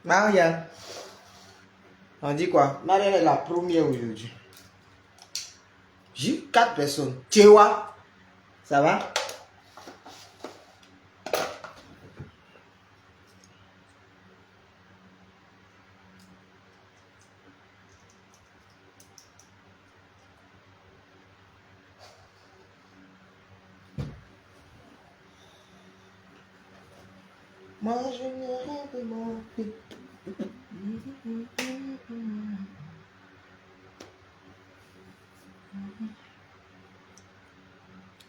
Marianne. On dit quoi? Marianne est la première aujourd'hui. J'ai 4 personnes. Tchewa. Ça va? Moi je n'ai rien demandé.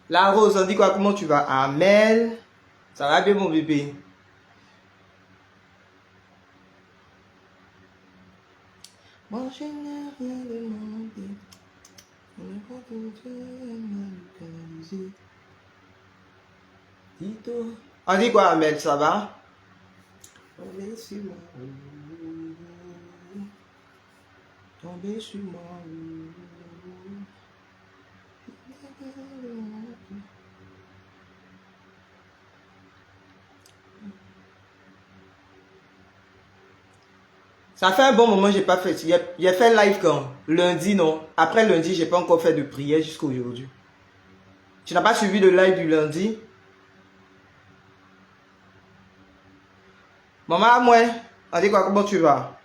La Rose, on dit quoi? Comment tu vas? Amel. Ça va bien mon bébé? Moi je n'ai rien demandé. On n'est pas tout localisé. Dis-toi. On dit quoi Amel? Ça va? Tombé sur moi. Tombé sur moi. Ça fait un bon moment que j'ai pas fait. J'ai fait live quand? Lundi, non. Après lundi, j'ai pas encore fait de prière jusqu'à aujourd'hui. Tu n'as pas suivi le live du lundi? Maman, moi, on dit quoi? Comment tu vas?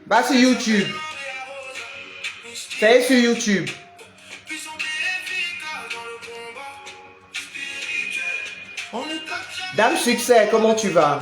Va sur YouTube. C'est sur YouTube. Dame Succès, comment tu vas?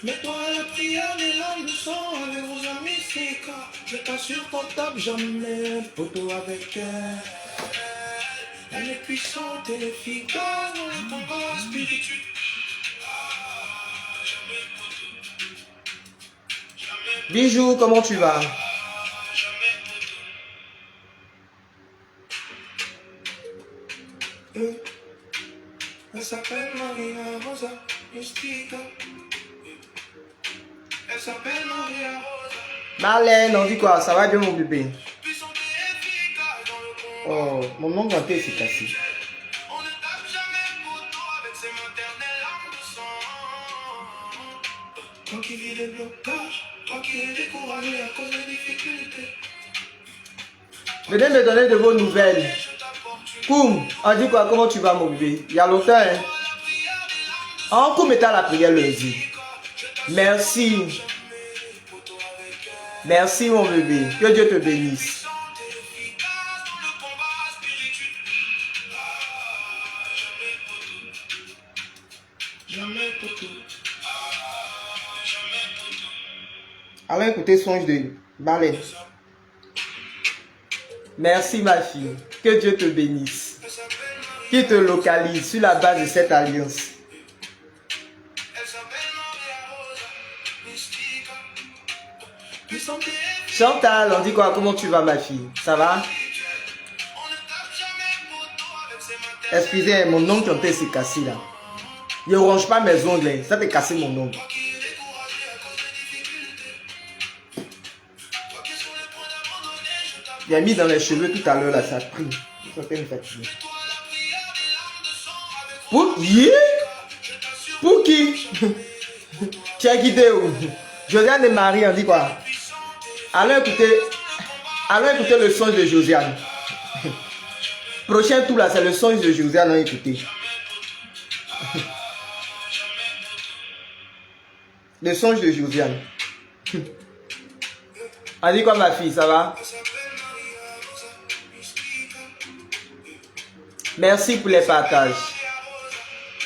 Mets-toi à la prière, les larmes de sang avec vos amis, c'est quand je t'assure ton top, jamais photo avec elle. Elle est puissante, elle est efficace dans le combat spirituel. Bijou, comment tu vas? Elle s'appelle Maria Rosa Mystica. Elle s'appelle Maria Rosa. Marlène, on dit quoi? Ça va bien mon bébé? Oh, mon nom ganté s'est cassé. On ne tape jamais photo avec ses maternelles larmes de sang. Toi qui vis des blocages, toi qui es découragé à cause des difficultés. Venez me donner de vos nouvelles. Koum, on dit quoi? Comment tu vas mon bébé? Il y a longtemps, hein? En Koum était à la prière lundi. Merci. Merci mon bébé. Que Dieu te bénisse. Allez écouter Songe de Marlène. Merci ma fille. Que Dieu te bénisse. Qui te localise sur la base de cette alliance. Chantal, on dit quoi? Comment tu vas ma fille? Ça va? Excusez, mon ongle en s'est cassé là. Ne ronge pas mes ongles, ça t'est cassé mon ongle. Il a mis dans les cheveux tout à l'heure là, ça a pris. Ça fait une fatigue. Pour qui? Pour qui? Tu as quitté où? Josiane et Marie, on dit quoi? Allons écouter le songe de Josiane. Prochain tour là, c'est le songe de Josiane, on écouter. Le songe de Josiane. On dit quoi ma fille, ça va? Merci pour les partages.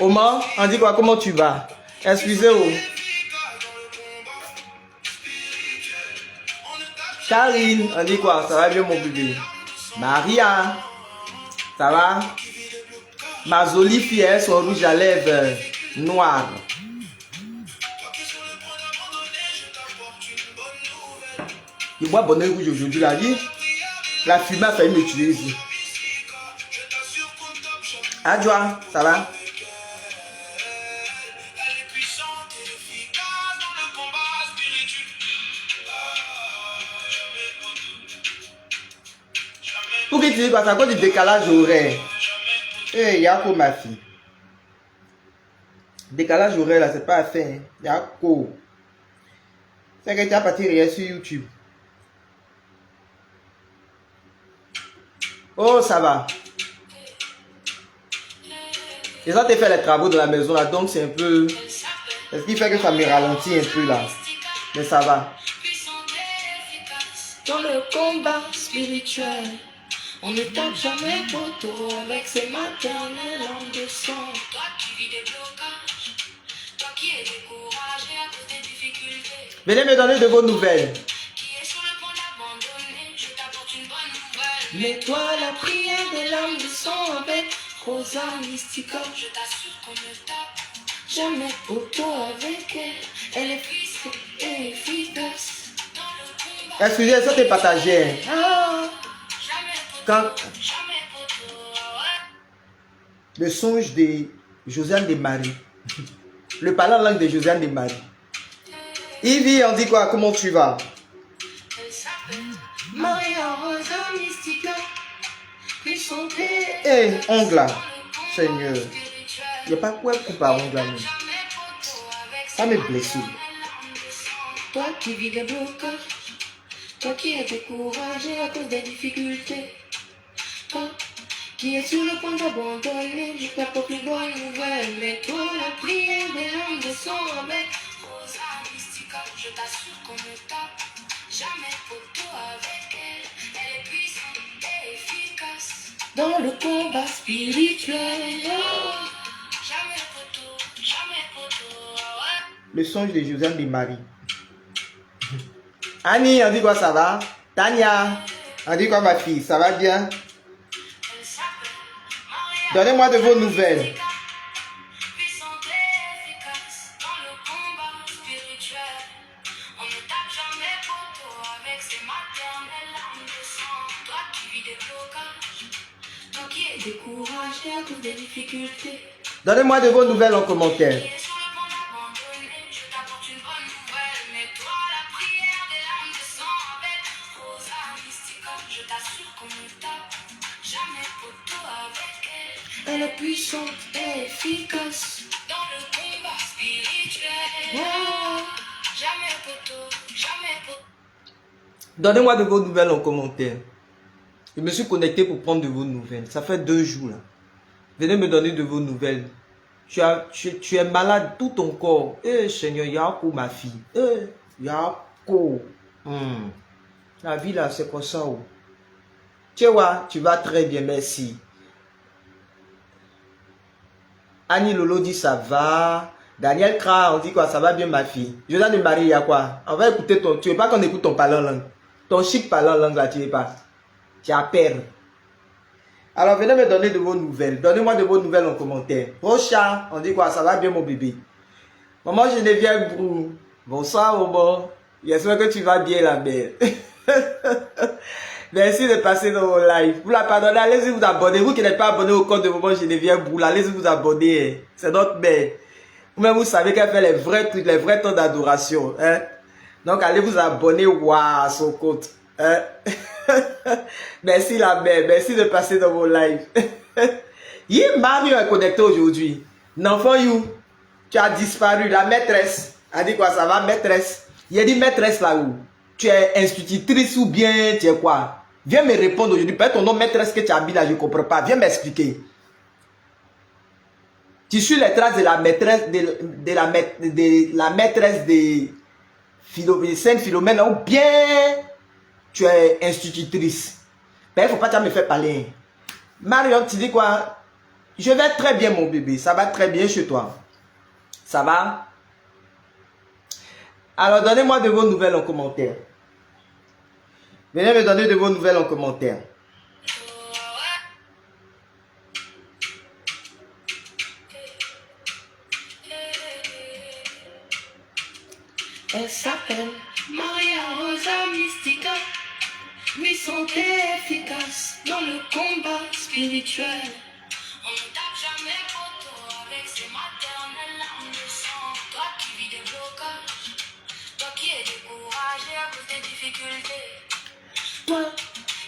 Oman, on dit quoi? Comment tu vas? Excusez-moi. Karine, on dit quoi? Ça va bien mon bébé? Maria, ça va? Ma jolie fille, son rouge à lèvres noir. Je bois bonnet rouge aujourd'hui. La fumée a failli me tuer ici. Adjoa, ça va? Pour que tu dises quoi, c'est à cause du décalage horaire. Eh, Yako, ma fille. Décalage horaire là, c'est pas à faire. Yako. C'est que tu as parti rien sur YouTube. Oh, ça va. Et ça, tu fait les travaux de la maison là, donc c'est un peu. C'est ce qui fait que ça me ralentit un peu là. Mais ça va. Dans le combat spirituel, on ne tape jamais poteau avec ses maternelles langues de sang. Toi qui vis des blocages, toi qui es découragé à cause des difficultés. Venez me donner de vos nouvelles. Qui est sur le point d'abandonner, je t'apporte une bonne nouvelle. Mets-toi la prière des larmes de sang avec Rosa Mystica. Je t'assure qu'on ne tape jamais poteau avec elle. Elle est puissante et efficace. Excusez, ça t'est partagé. Quand le songe de Josiane de Marie. Le parlant langue de Josiane de Marie. Ivy, on dit quoi? Comment tu vas? Maria Rosa Mystica. Eh, ongle là. Seigneur. Il n'y a pas quoi couper à ongle là. Ça me blesse. Toi qui vis des blocages. Toi qui es découragé à cause des difficultés. Toi qui es sur le point d'abandonner, je t'apporte une bonne nouvelle. Mets-toi la prière des larmes de sang avec Rosa Mystica. Je t'assure qu'on ne tape jamais poteau avec elle. Elle est puissante et efficace dans le combat spirituel. Jamais poteau, ouais. Le songe de Josiane de Marie. Annie, on dit quoi, ça va? Tania, on dit quoi, ma fille? Ça va bien? Donnez-moi de vos nouvelles. Donnez-moi de vos nouvelles en commentaire. Elle est puissante et efficace dans le combat spirituel. Oh, jamais poteau. Donnez-moi de vos nouvelles en commentaire. Je me suis connecté pour prendre de vos nouvelles. Ça fait 2 jours là. Venez me donner de vos nouvelles. Tu es malade tout ton corps. Eh Seigneur, Yako ma fille. Eh Yako. La vie là, c'est quoi ça? Tu vois, tu vas très bien, merci. Annie Lolo dit ça va. Daniel Kra, on dit quoi? Ça va bien ma fille. Josiane de Marie, il y a quoi? On va écouter ton... Tu veux pas qu'on écoute ton parlant langue? Ton chic parlant langue là, tu veux pas? Tu as peur. Alors venez me donner de vos nouvelles. Donnez-moi de vos nouvelles en commentaire. Rocha, on dit quoi? Ça va bien mon bébé? Maman Geneviève Brou. Bonsoir Omo. J'espère que tu vas bien la belle. Merci de passer dans mon live. Vous la pardonnez, allez-y vous abonner. Vous qui n'êtes pas abonné au compte de Maman Geneviève Brou, allez-y vous abonner. C'est notre mère. Vous-même vous savez qu'elle fait les vrais trucs, les vrais temps d'adoration. Hein? Donc allez vous abonner à son compte. Hein? Merci la mère, merci de passer dans mon live. Mario est connecté aujourd'hui. L'enfant you, tu as disparu. La maîtresse a dit quoi? Ça va maîtresse? Il a dit maîtresse là où? Tu es institutrice ou bien tu es quoi? Viens me répondre aujourd'hui. Peut-être ton nom maîtresse que tu as mis là, je ne comprends pas. Viens m'expliquer. Tu suis les traces de la maîtresse de la maîtresse de Sainte Philomène ou bien tu es institutrice. Mais il ne faut pas que tu me faire parler. Marion, tu dis quoi? Je vais très bien mon bébé. Ça va très bien chez toi. Ça va? Alors donnez-moi de vos nouvelles en commentaire. Venez me donner de vos nouvelles en commentaire. Elle s'appelle Maria Rosa Mystica, puissante et efficace dans le combat spirituel. On ne tape jamais photo avec ses maternelles larmes de sang. Toi qui vis des blocages, toi qui es découragé à cause des difficultés. Toi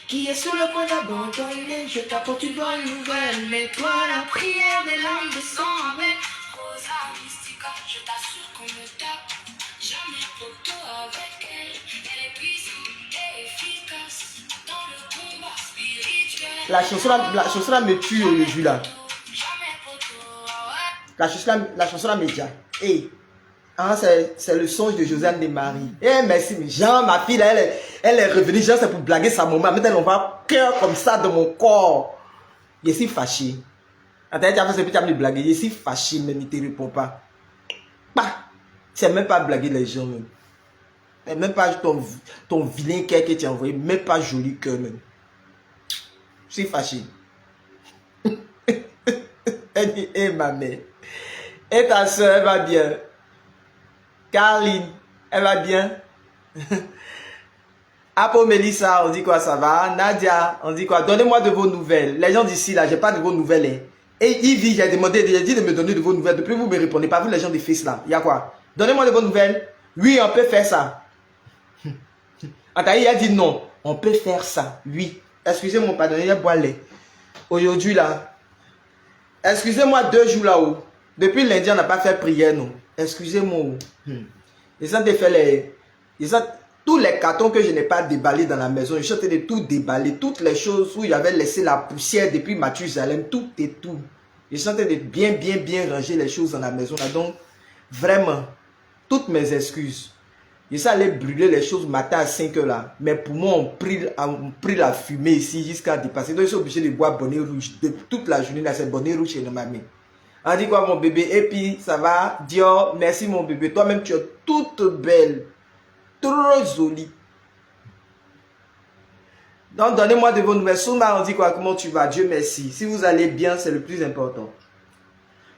qui es sur le point d'abandonner, je t'apporte une bonne nouvelle. Mais toi, la prière des larmes de sang avec Rosa Mystica, je t'assure qu'on ne tape jamais photo avec elle. Elle est puissante et efficace dans le combat spirituel. La chanson là me tue aujourd'hui là. La chanson là me dit. Hey. Ah, c'est le songe de Josiane de Marie. Eh, merci, Jean, ma fille, là, elle est revenue. Jean, c'est pour blaguer sa maman. Mais elle envoie cœur comme ça dans mon corps. Je suis fâché. Attends, tu as fait ce petit me blaguer. Je suis fâché, mais il ne te répond pas. Bah, c'est même pas blaguer les gens, même. Et même pas ton vilain cœur que tu as envoyé. Même pas joli cœur, même. Je suis fâché. Elle dit, eh, ma mère. Et ta soeur, elle va bien. Caroline, elle va bien. Apo Mélissa, on dit quoi, ça va? Nadia, on dit quoi? Donnez-moi de vos nouvelles. Les gens d'ici, là, j'ai pas de vos nouvelles. Hein. Et Yves, j'ai demandé, j'ai dit de me donner de vos nouvelles. Depuis, vous ne me répondez pas. Vous, les gens des fils, là. Il y a quoi? Donnez-moi de vos nouvelles. Oui, on peut faire ça. Antaï, il a dit non. On peut faire ça. Oui. Excusez-moi, pardonnez, il y a boire lait. Aujourd'hui, là. Excusez-moi 2 jours là-haut. Depuis lundi, on n'a pas fait prière, non. Excusez-moi. Ils ont fait les... tous les cartons que je n'ai pas déballés dans la maison. Je suis en train de tout déballer. Toutes les choses où j'avais laissé la poussière depuis Mathusalem. Tout et tout. Je suis en train de bien ranger les choses dans la maison. Là. Donc, vraiment, toutes mes excuses. Je suis allé brûler les choses matin à 5 h là. Mais pour moi, on pris la fumée ici jusqu'à dépasser. Donc, je suis obligé de boire bonnet rouge. De toute la journée, là, c'est bonnet rouge dans ma main. On dit quoi mon bébé? Et puis ça va? Dior, merci mon bébé. Toi-même tu es toute belle. Trop jolie. Donc donnez-moi de vos nouvelles. Souma, on dit quoi? Comment tu vas? Dieu merci. Si vous allez bien, c'est le plus important.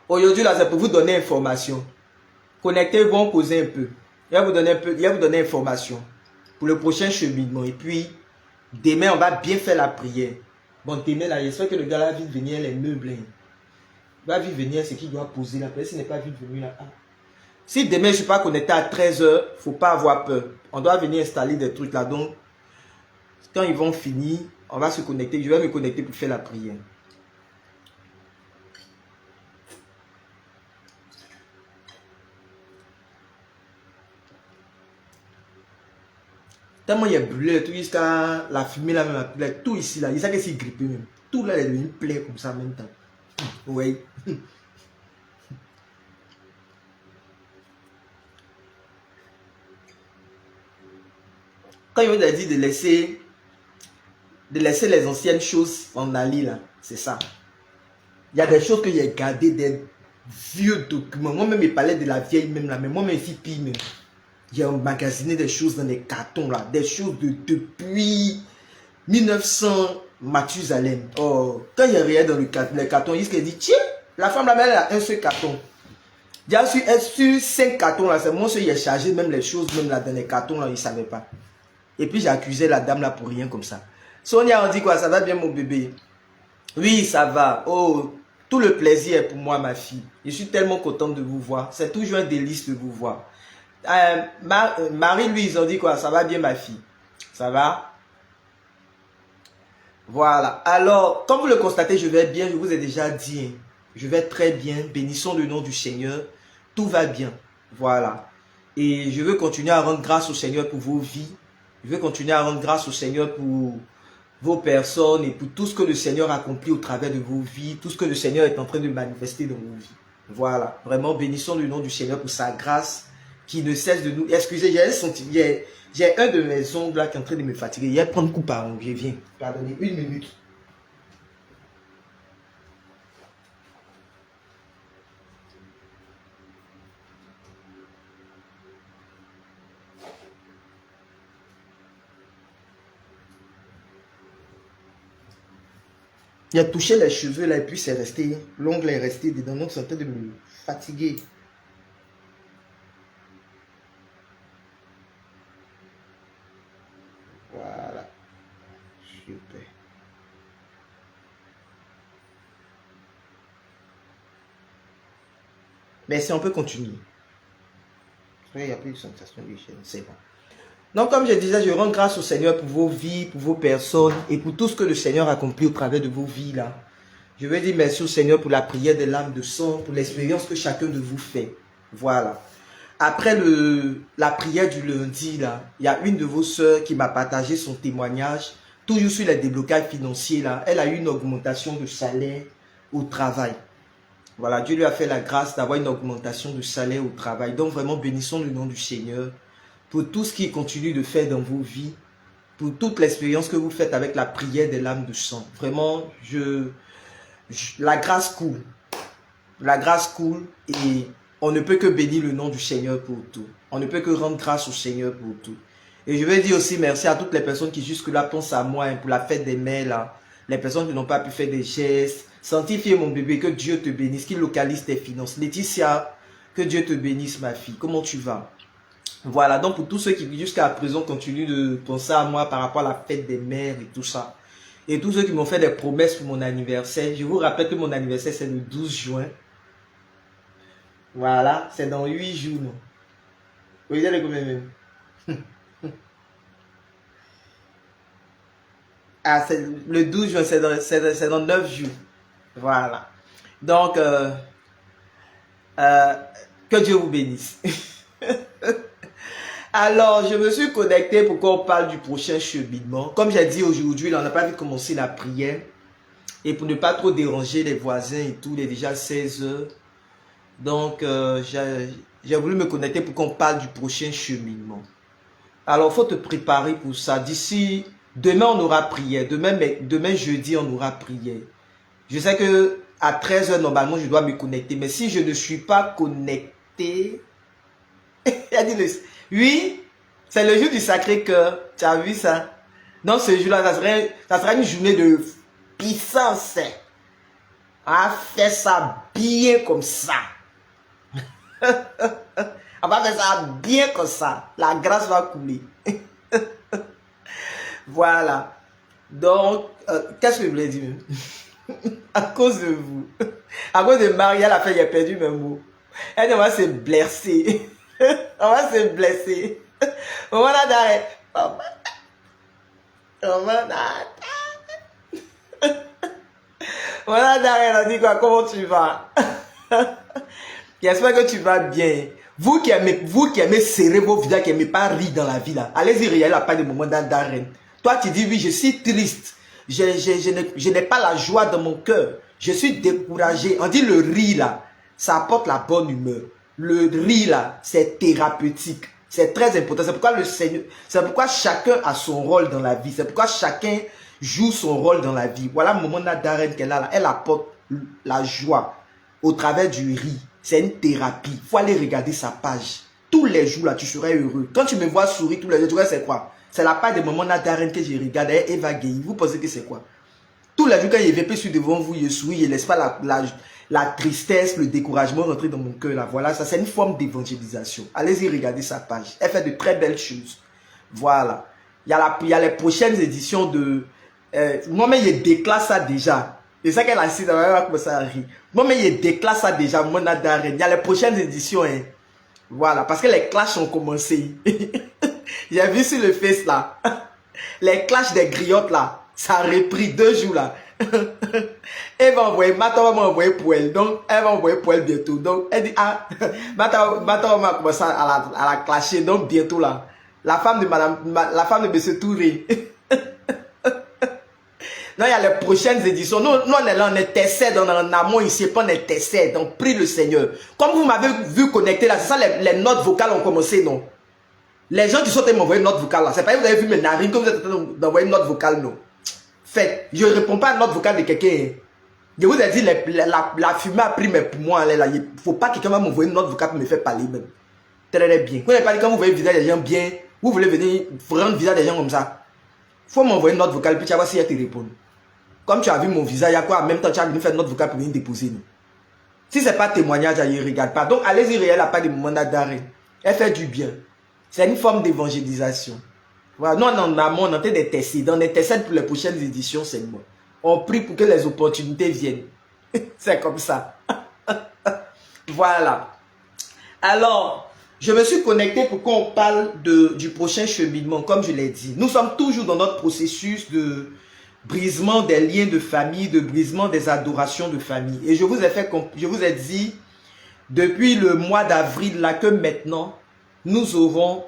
Aujourd'hui là, c'est pour vous donner information. Connectez-vous, on causer un peu. Il va vous donner un peu, il va vous donner information. Pour le prochain cheminement. Et puis, demain, on va bien faire la prière. Bon, demain là, j'espère que le gars là va vite venir les meubles. Va vite venir ce qu'il doit poser là. S'il n'est pas vite venu là. Si demain je ne suis pas connecté à 13 h, il ne faut pas avoir peur. On doit venir installer des trucs là. Donc, quand ils vont finir, on va se connecter. Je vais me connecter pour faire la prière. Tellement il y a brûlé tout jusqu'à la fumée là même. Tout ici là. Il sait que c'est grippé même. Tout là, il est devenu plein comme ça en même temps. Oui. Quand il m'a dit de laisser les anciennes choses en aller là, c'est ça. Il y a des choses que j'ai gardées, des vieux documents. Moi-même, il parlait de la vieille même là, mais moi-même, ici, pire même. J'ai emmagasiné des choses dans des cartons là, des choses depuis 1900 Mathusalem. Oh, quand il y a rien dans les cartons, il se dit, tiens, la femme là, elle a un seul carton. Déjà sur 5 cartons là, c'est moi qui ai chargé même les choses, même là dans les cartons là, il ne savait pas. Et puis j'accusais la dame là pour rien comme ça. Sonia, on dit quoi? Ça va bien mon bébé? Oui, ça va. Oh, tout le plaisir est pour moi ma fille. Je suis tellement contente de vous voir. C'est toujours un délice de vous voir. Marie-Louise, on dit quoi? Ça va bien ma fille? Ça va? Voilà. Alors, comme vous le constatez, je vais bien. Je vous ai déjà dit. Je vais très bien. Bénissons le nom du Seigneur. Tout va bien. Voilà. Et je veux continuer à rendre grâce au Seigneur pour vos vies. Je veux continuer à rendre grâce au Seigneur pour vos personnes et pour tout ce que le Seigneur accomplit au travers de vos vies, tout ce que le Seigneur est en train de manifester dans vos vies. Voilà, vraiment bénissons le nom du Seigneur pour sa grâce qui ne cesse de nous... Excusez, j'ai un de mes ongles là qui est en train de me fatiguer. Il va prendre coup par ongle, je viens. Pardonnez, 1 minute. Il a touché les cheveux là et puis c'est resté, l'ongle est resté dedans, donc c'est en train de me fatiguer. s'il vous plaît. Mais si on peut continuer. Il n'y a plus de sensation de chaîne, c'est bon. Donc, comme je disais, je rends grâce au Seigneur pour vos vies, pour vos personnes et pour tout ce que le Seigneur a accompli au travers de vos vies là. Je veux dire merci au Seigneur pour la prière des lames de sang, pour l'expérience que chacun de vous fait. Voilà. Après la prière du lundi là, il y a une de vos sœurs qui m'a partagé son témoignage, toujours sur les déblocages financiers là. Elle a eu une augmentation de salaire au travail. Voilà, Dieu lui a fait la grâce d'avoir une augmentation de salaire au travail. Donc vraiment, bénissons le nom du Seigneur pour tout ce qu'il continue de faire dans vos vies, pour toute l'expérience que vous faites avec la prière des lames de sang. Vraiment, la grâce coule. La grâce coule et on ne peut que bénir le nom du Seigneur pour tout. On ne peut que rendre grâce au Seigneur pour tout. Et je vais dire aussi merci à toutes les personnes qui jusque-là pensent à moi pour la fête des mères, là. Les personnes qui n'ont pas pu faire des gestes. Sanctifie mon bébé, que Dieu te bénisse, qu'il localise tes finances. Laetitia, que Dieu te bénisse ma fille. Comment tu vas? Voilà, donc pour tous ceux qui jusqu'à présent continuent de penser à moi par rapport à la fête des mères et tout ça. Et tous ceux qui m'ont fait des promesses pour mon anniversaire. Je vous rappelle que mon anniversaire c'est le 12 juin. Voilà, c'est dans 8 jours. Non? Vous voyez combien même? Ah, c'est le 12 juin, c'est dans 9 jours. Voilà. Donc, que Dieu vous bénisse. Alors, je me suis connecté pour qu'on parle du prochain cheminement. Comme j'ai dit aujourd'hui, on n'a pas vu commencer la prière. Et pour ne pas trop déranger les voisins et tout, il est déjà 16 heures. Donc, j'ai voulu me connecter pour qu'on parle du prochain cheminement. Alors, il faut te préparer pour ça. D'ici, demain, on aura prière. Demain jeudi, on aura prière. Je sais que à 13 heures, normalement, je dois me connecter. Mais si je ne suis pas connecté... Il a dit oui, c'est le jour du Sacré-Cœur. Tu as vu ça? Donc, ce jour-là, ça sera une journée de puissance. On va faire ça bien comme ça. On va faire ça bien comme ça. La grâce va couler. Voilà. Donc, qu'est-ce que je voulais dire? À cause de vous. À cause de Marie, elle a fait, j'ai perdu mes mots. Elle va se blesser. On va se blesser. On va d'arrêt. Voilà d'arrêt, on dit quoi? Comment tu vas? J'espère que tu vas bien. Vous qui aimez serrer vos visages, qui n'aimez pas rire dans la vie là, allez-y, il n'y a pas de moment d'arène. Toi, tu dis oui, je suis triste. Je n'ai pas la joie dans mon cœur. Je suis découragé. On dit le rire là, ça apporte la bonne humeur. Le rire là, c'est thérapeutique. C'est très important. C'est pourquoi le Seigneur, c'est pourquoi chacun a son rôle dans la vie. C'est pourquoi chacun joue son rôle dans la vie. Voilà le moment d'arène qu'elle a là. Elle apporte la joie au travers du rire. C'est une thérapie. Il faut aller regarder sa page. Tous les jours là, tu serais heureux. Quand tu me vois sourire tous les jours, tu vois c'est quoi? C'est la page des moments d'arène que je regarde. Eva Gueye. Vous pensez que c'est quoi? Tous les jours quand il vient plus devant vous, il sourit, il laisse pas la tristesse, le découragement rentrer dans mon cœur là. Voilà, ça c'est une forme d'évangélisation. Allez-y regarder sa page. Elle fait de très belles choses. Voilà. Il y a les prochaines éditions de... moi-même, je déclare ça déjà. C'est ça qu'elle a dit, elle va commencer à rire. Moi-même, je déclare ça déjà, mon d'arène. Il y a les prochaines éditions. Hein. Voilà, parce que les clashs ont commencé. J'ai vu sur le Face là. Les clashs des griottes là. Ça a repris 2 jours là. Elle va envoyer, Mata va m'envoyer pour elle. Donc, elle va envoyer pour elle bientôt. Donc, elle dit, ah, Mata va commencer à la clasher. Donc, bientôt là. La femme de Monsieur Touré. Non, il y a les prochaines éditions. Nous, on est là, on intercède, on est en amont ici, on intercède. Donc, prie le Seigneur. Comme vous m'avez vu connecter là, c'est ça, les notes vocales ont commencé, non? Les gens qui sont en train de m'envoyer une note vocale là, c'est pas que vous avez vu mes narines, que vous êtes en train d'envoyer une note vocale, non? Faites, je ne réponds pas à une note vocale de quelqu'un. Je vous ai dit, la fumée a pris mes poumons. Il ne faut pas que quelqu'un va m'envoyer une note vocale pour me faire parler même. Très bien. Vous n'avez pas dit quand vous voyez le visage des gens bien, vous voulez venir rendre le visage des gens comme ça. Il faut m'envoyer une note vocale, puis tu vas voir si elle te répond. Comme tu as vu mon visage, il y a quoi? En même temps, tu as venu faire une note vocale pour venir déposer. Nous. Si ce n'est pas témoignage, il ne regarde pas. Donc, allez-y, elle n'a pas de moment d'arrêt. Elle fait du bien. C'est une forme d'évangélisation. Voilà. Nous, en amont, on est en train d'intercéder. On intercède pour les prochaines éditions seulement. On prie pour que les opportunités viennent. C'est comme ça. Voilà. Alors, je me suis connecté pour qu'on parle du prochain cheminement, comme je l'ai dit. Nous sommes toujours dans notre processus de brisement des liens de famille, de brisement des adorations de famille. Et je vous ai dit, depuis le mois d'avril, là, que maintenant, nous aurons,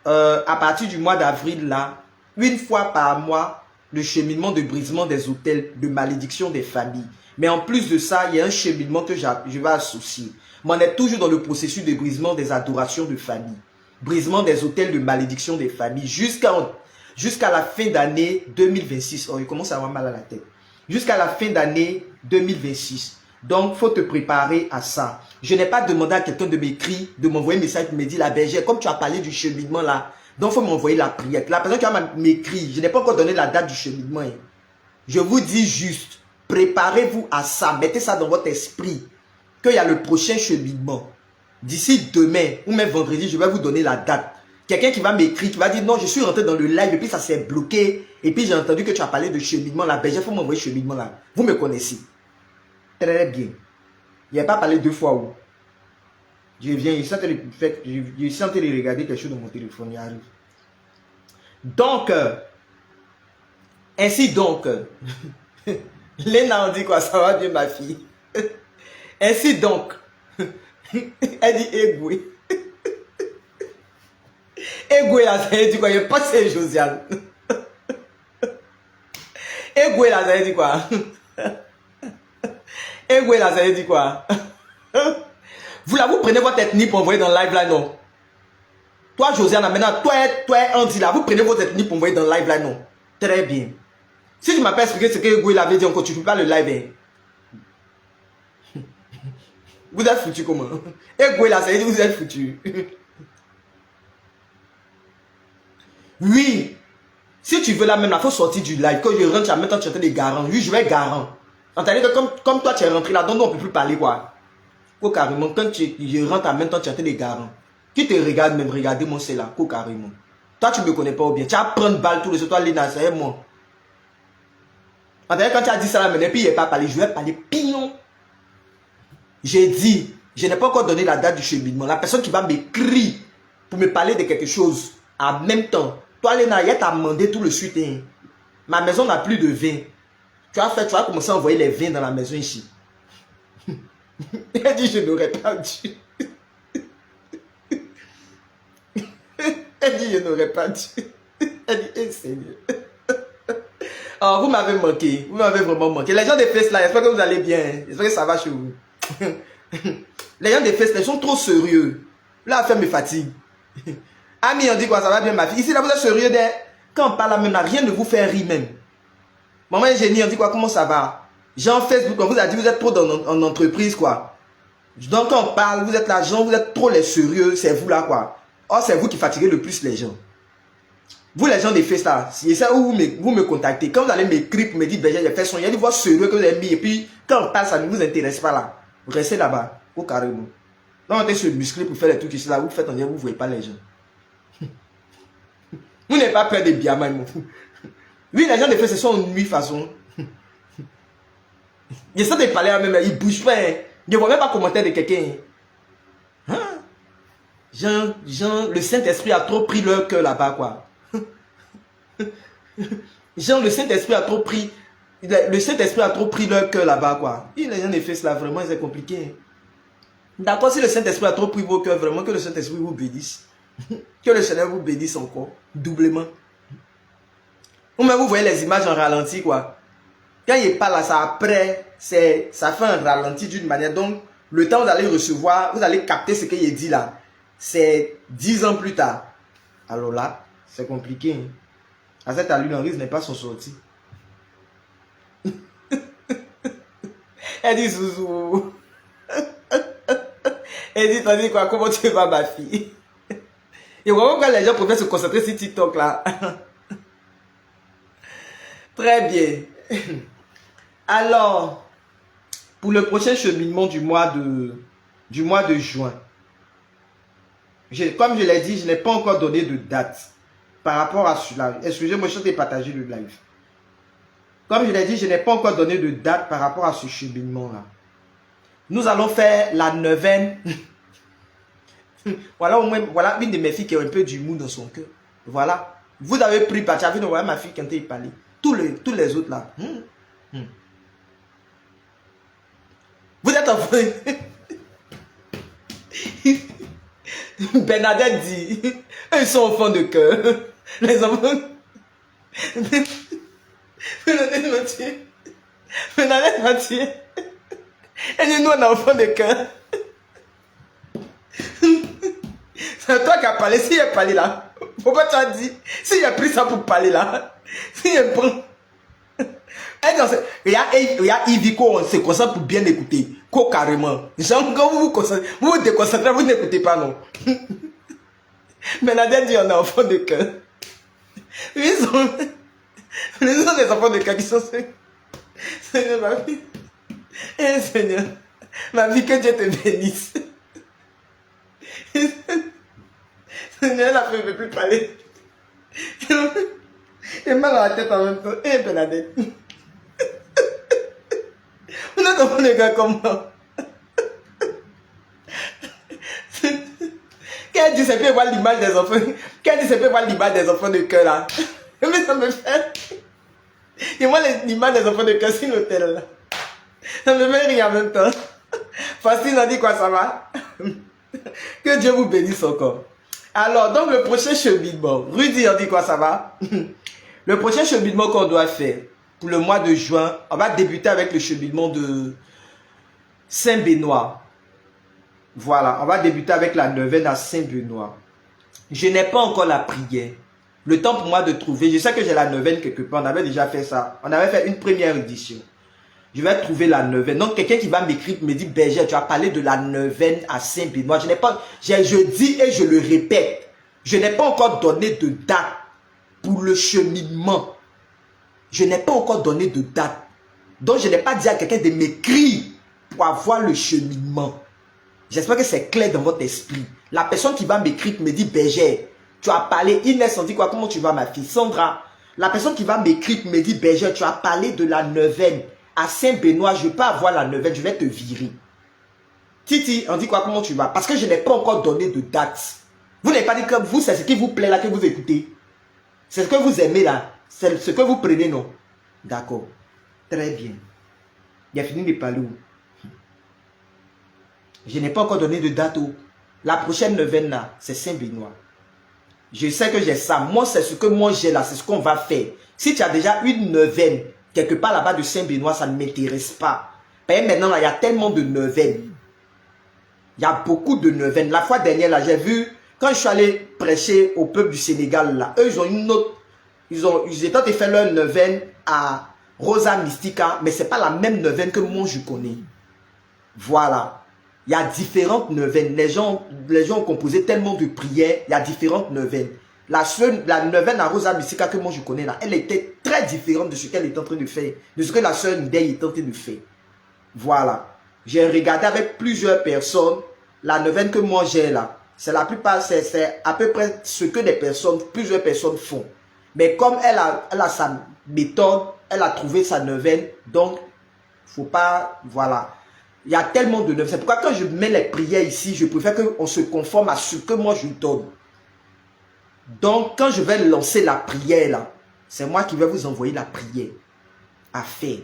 à partir du mois d'avril, là, une fois par mois, le cheminement de brisement des hôtels, de malédiction des familles. Mais en plus de ça, il y a un cheminement que je vais associer. Mais on est toujours dans le processus de brisement des adorations de famille. Brisement des hôtels de malédiction des familles. Jusqu'à la fin d'année 2026. Oh, il commence à avoir mal à la tête. Jusqu'à la fin d'année 2026. Donc, il faut te préparer à ça. Je n'ai pas demandé à quelqu'un de m'écrire, de m'envoyer un message qui me dit, la bergère, comme tu as parlé du cheminement là, donc il faut m'envoyer la prière. La personne qui va m'écrire, je n'ai pas encore donné la date du cheminement. Hein. Je vous dis juste, préparez-vous à ça. Mettez ça dans votre esprit. Qu'il y a le prochain cheminement. D'ici demain ou même vendredi, je vais vous donner la date. Quelqu'un qui va m'écrire, qui va dire, non, je suis rentré dans le live et puis ça s'est bloqué. Et puis j'ai entendu que tu as parlé de cheminement. La bergère, il faut m'envoyer cheminement là. Vous me connaissez. Très bien. Il n'y a pas parlé 2 fois où. Je viens, je suis en train de regarder quelque chose dans mon téléphone, il arrive. Donc, ainsi donc, Léna on dit quoi, ça va bien ma fille. Ainsi donc, elle dit Égoué. Égoué là, ça veut dire quoi, il n'y a pas c'est Josiane. Égoué là, ça veut dire quoi. Égoué là, ça veut dire quoi. Vous prenez votre ethnie pour envoyer dans le live là, non. Toi, Josiane, maintenant, toi, Andy là, vous prenez votre ethnie pour envoyer dans le live là, non. Très bien. Si tu m'as pas expliqué ce que Égoué avait dit, on continue pas le live. Hein. Vous êtes foutu comment? Égoué là, ça veut dire vous êtes foutu. Oui. Si tu veux là même, il faut sortir du live. Quand je rentre, en même temps, tu entends des garants. Oui, je vais garant. C'est-à-dire que comme toi, tu es rentré là, donc on ne peut plus parler, quoi. Quoi carrément, quand je rentre en même temps, tu entends des garants. Qui te regarde même, regardez-moi, c'est là, quoi carrément. Toi, tu ne me connais pas bien. Tu vas prendre balle tous les autres, toi, Léna, c'est moi. Quand tu as dit ça là, mais puis il n'est pas parlé, je vais parler pignon. J'ai dit, je n'ai pas encore donné la date du cheminement. La personne qui va m'écrire pour me parler de quelque chose, en même temps, toi, Léna, il t'a demandé tout le suite. Hein. Ma maison n'a plus de vin. Tu vas commencer à envoyer les vins dans la maison ici. Elle dit, je n'aurais pas dû. Elle dit, je n'aurais pas dû. Elle dit, eh Seigneur. Oh, vous m'avez manqué. Vous m'avez vraiment manqué. Les gens des fesses là, j'espère que vous allez bien. J'espère que ça va chez vous. Les gens des fesses là, ils sont trop sérieux. Là, la femme me fatigue. Ami, on dit quoi, ça va bien ma fille. Ici, là, vous êtes sérieux. Quand on parle là, même, là, rien ne vous fait rire même. Maman ingénieur, on dit quoi, comment ça va? Jean Facebook, on vous a dit, vous êtes trop en entreprise, quoi. Donc, quand on parle, vous êtes là, Jean, vous êtes trop les sérieux, c'est vous là, quoi. Or, c'est vous qui fatiguez le plus les gens. Vous, les gens des fesses là, c'est ça où vous me contactez. Quand vous allez m'écrire pour me dire, ben, j'ai fait son, il y a des voix sérieux que vous avez mis, et puis, quand on parle, ça ne vous intéresse pas là. Vous restez là-bas, au carrément. Là, on est sur le musclé pour faire les trucs ici là, vous faites, on dirait, vous ne voyez pas les gens. Vous n'avez pas peur des biamans, mon fou. Oui, les gens des fesses, ce sont une nuit façon. Ils essaient de parler à même, ils ne bougent pas. Hein. Je ne vois même pas commentaire de quelqu'un. Hein? Genre, le Saint-Esprit a trop pris leur cœur là-bas, quoi. Genre, le Saint-Esprit a trop pris. Le Saint-Esprit a trop pris leur cœur là-bas, quoi. Et les gens des fesses là, vraiment, c'est compliqué. D'accord, si le Saint-Esprit a trop pris vos cœurs, vraiment, que le Saint-Esprit vous bénisse. Que le Seigneur vous bénisse encore, doublement. Ou même vous voyez les images en ralenti, quoi. Quand il parle là, ça après, ça fait un ralenti d'une manière. Donc, le temps où vous allez recevoir, vous allez capter ce qu'il dit là. C'est 10 ans plus tard. Alors là, c'est compliqué. Hein. À cette allure, Henri n'est pas son sorti. Elle dit Zouzou. Elle dit, t'as dit quoi, comment tu vas ma fille? Et vraiment quand les gens préfèrent se concentrer sur TikTok là. Très bien. Alors, pour le prochain cheminement du mois de juin, comme je l'ai dit, je n'ai pas encore donné de date. par rapport à cela. Excusez-moi, je t'ai partagé le live. Comme je l'ai dit, je n'ai pas encore donné de date par rapport à ce cheminement-là. Nous allons faire la neuvaine. Voilà au moins, voilà une de mes filles qui a un peu d'humour dans son cœur. Voilà. Vous avez pris parti. Vous avez ma fille quand elle parlait. Tous les autres là. Vous êtes en train. Bernadette dit, ils sont au fond de cœur. Les enfants. Bernadette m'a tué. Bernadette m'a tué. Elle dit, nous on est au fond de cœur. C'est toi qui as parlé. Si il a parlé là, pourquoi tu as dit? Si il a pris ça pour parler là, si il prend. Il y a Ivico, on se concentre pour bien écouter. Quoi carrément. Genre, quand vous vous déconcentrez, vous n'écoutez pas, non. Bernadette dit, on est enfant de cœur. Ils sont des enfants de cœur qui sont. Seigneur, ma vie. Eh, Seigneur, ma vie, que Dieu te bénisse. Seigneur, elle a fait, ne peut plus parler. Et mal à la tête en même temps. Eh, Bernadette. Vous êtes enfant de cœur comme moi. Qu'elle dit, c'est peut voir l'image des enfants. Qu'elle dit, c'est peut voir l'image des enfants de cœur là. Mais ça me fait. Et moi, l'image des enfants de cœur, c'est l'hôtel là. Ça me fait rire en même temps. Facile, on dit quoi, ça va? Que Dieu vous bénisse encore. Alors, donc le prochain cheminement. Rudy, on dit quoi, ça va? Le prochain cheminement qu'on doit faire pour le mois de juin, on va débuter avec le cheminement de Saint-Benoît. Voilà, on va débuter avec la neuvaine à Saint-Benoît. Je n'ai pas encore la prière. Le temps pour moi de trouver, je sais que j'ai la neuvaine quelque part, on avait déjà fait ça. On avait fait une première édition. Je vais trouver la neuvaine. Donc, quelqu'un qui va m'écrire, me dit, Berger, tu as parlé de la neuvaine à Saint-Benoît. Je n'ai pas, je dis et je le répète, je n'ai pas encore donné de date pour le cheminement. Je n'ai pas encore donné de date. Donc, je n'ai pas dit à quelqu'un de m'écrire pour avoir le cheminement. J'espère que c'est clair dans votre esprit. La personne qui va m'écrire me dit, Berger, tu as parlé, Inès, on dit quoi, comment tu vas ma fille? Sandra, la personne qui va m'écrire me dit, Berger, tu as parlé de la neuvaine à Saint-Benoît, je ne vais pas avoir la neuvaine, je vais te virer. Titi, on dit quoi, comment tu vas? Parce que je n'ai pas encore donné de date. Vous n'avez pas dit que vous, c'est ce qui vous plaît là, que vous écoutez. C'est ce que vous aimez là. C'est ce que vous prenez, non? D'accord. Très bien. Il a fini de parler où? Je n'ai pas encore donné de date où. La prochaine neuvaine là, c'est Saint-Benoît. Je sais que j'ai ça. Moi, c'est ce que moi j'ai là, c'est ce qu'on va faire. Si tu as déjà une neuvaine, quelque part là-bas de Saint-Benoît, ça ne m'intéresse pas. Mais maintenant, là, il y a tellement de neuvaines. Il y a beaucoup de neuvaines. La fois dernière, là, j'ai vu, quand je suis allé prêcher au peuple du Sénégal, là, eux, ils ont une autre. Ils étaient en train de faire leur neuvaine à Rosa Mystica, mais ce n'est pas la même neuvaine que moi, je connais. Voilà. Il y a différentes neuvaines. Les gens ont composé tellement de prières. Il y a différentes neuvaines. La neuvaine à Rosa Mystica que moi je connais là, elle était très différente de ce qu'elle était en train de faire. De ce que la sœur Ndeye était en train de faire. Voilà. J'ai regardé avec plusieurs personnes. La neuvaine que moi j'ai là, c'est la plupart, c'est à peu près ce que plusieurs personnes font. Mais comme elle a sa méthode, elle a trouvé sa neuvaine. Donc, faut pas, voilà. Il y a tellement de neuvaines. C'est pourquoi quand je mets les prières ici, je préfère qu'on se conforme à ce que moi je donne. Donc, quand je vais lancer la prière là, c'est moi qui vais vous envoyer la prière à faire.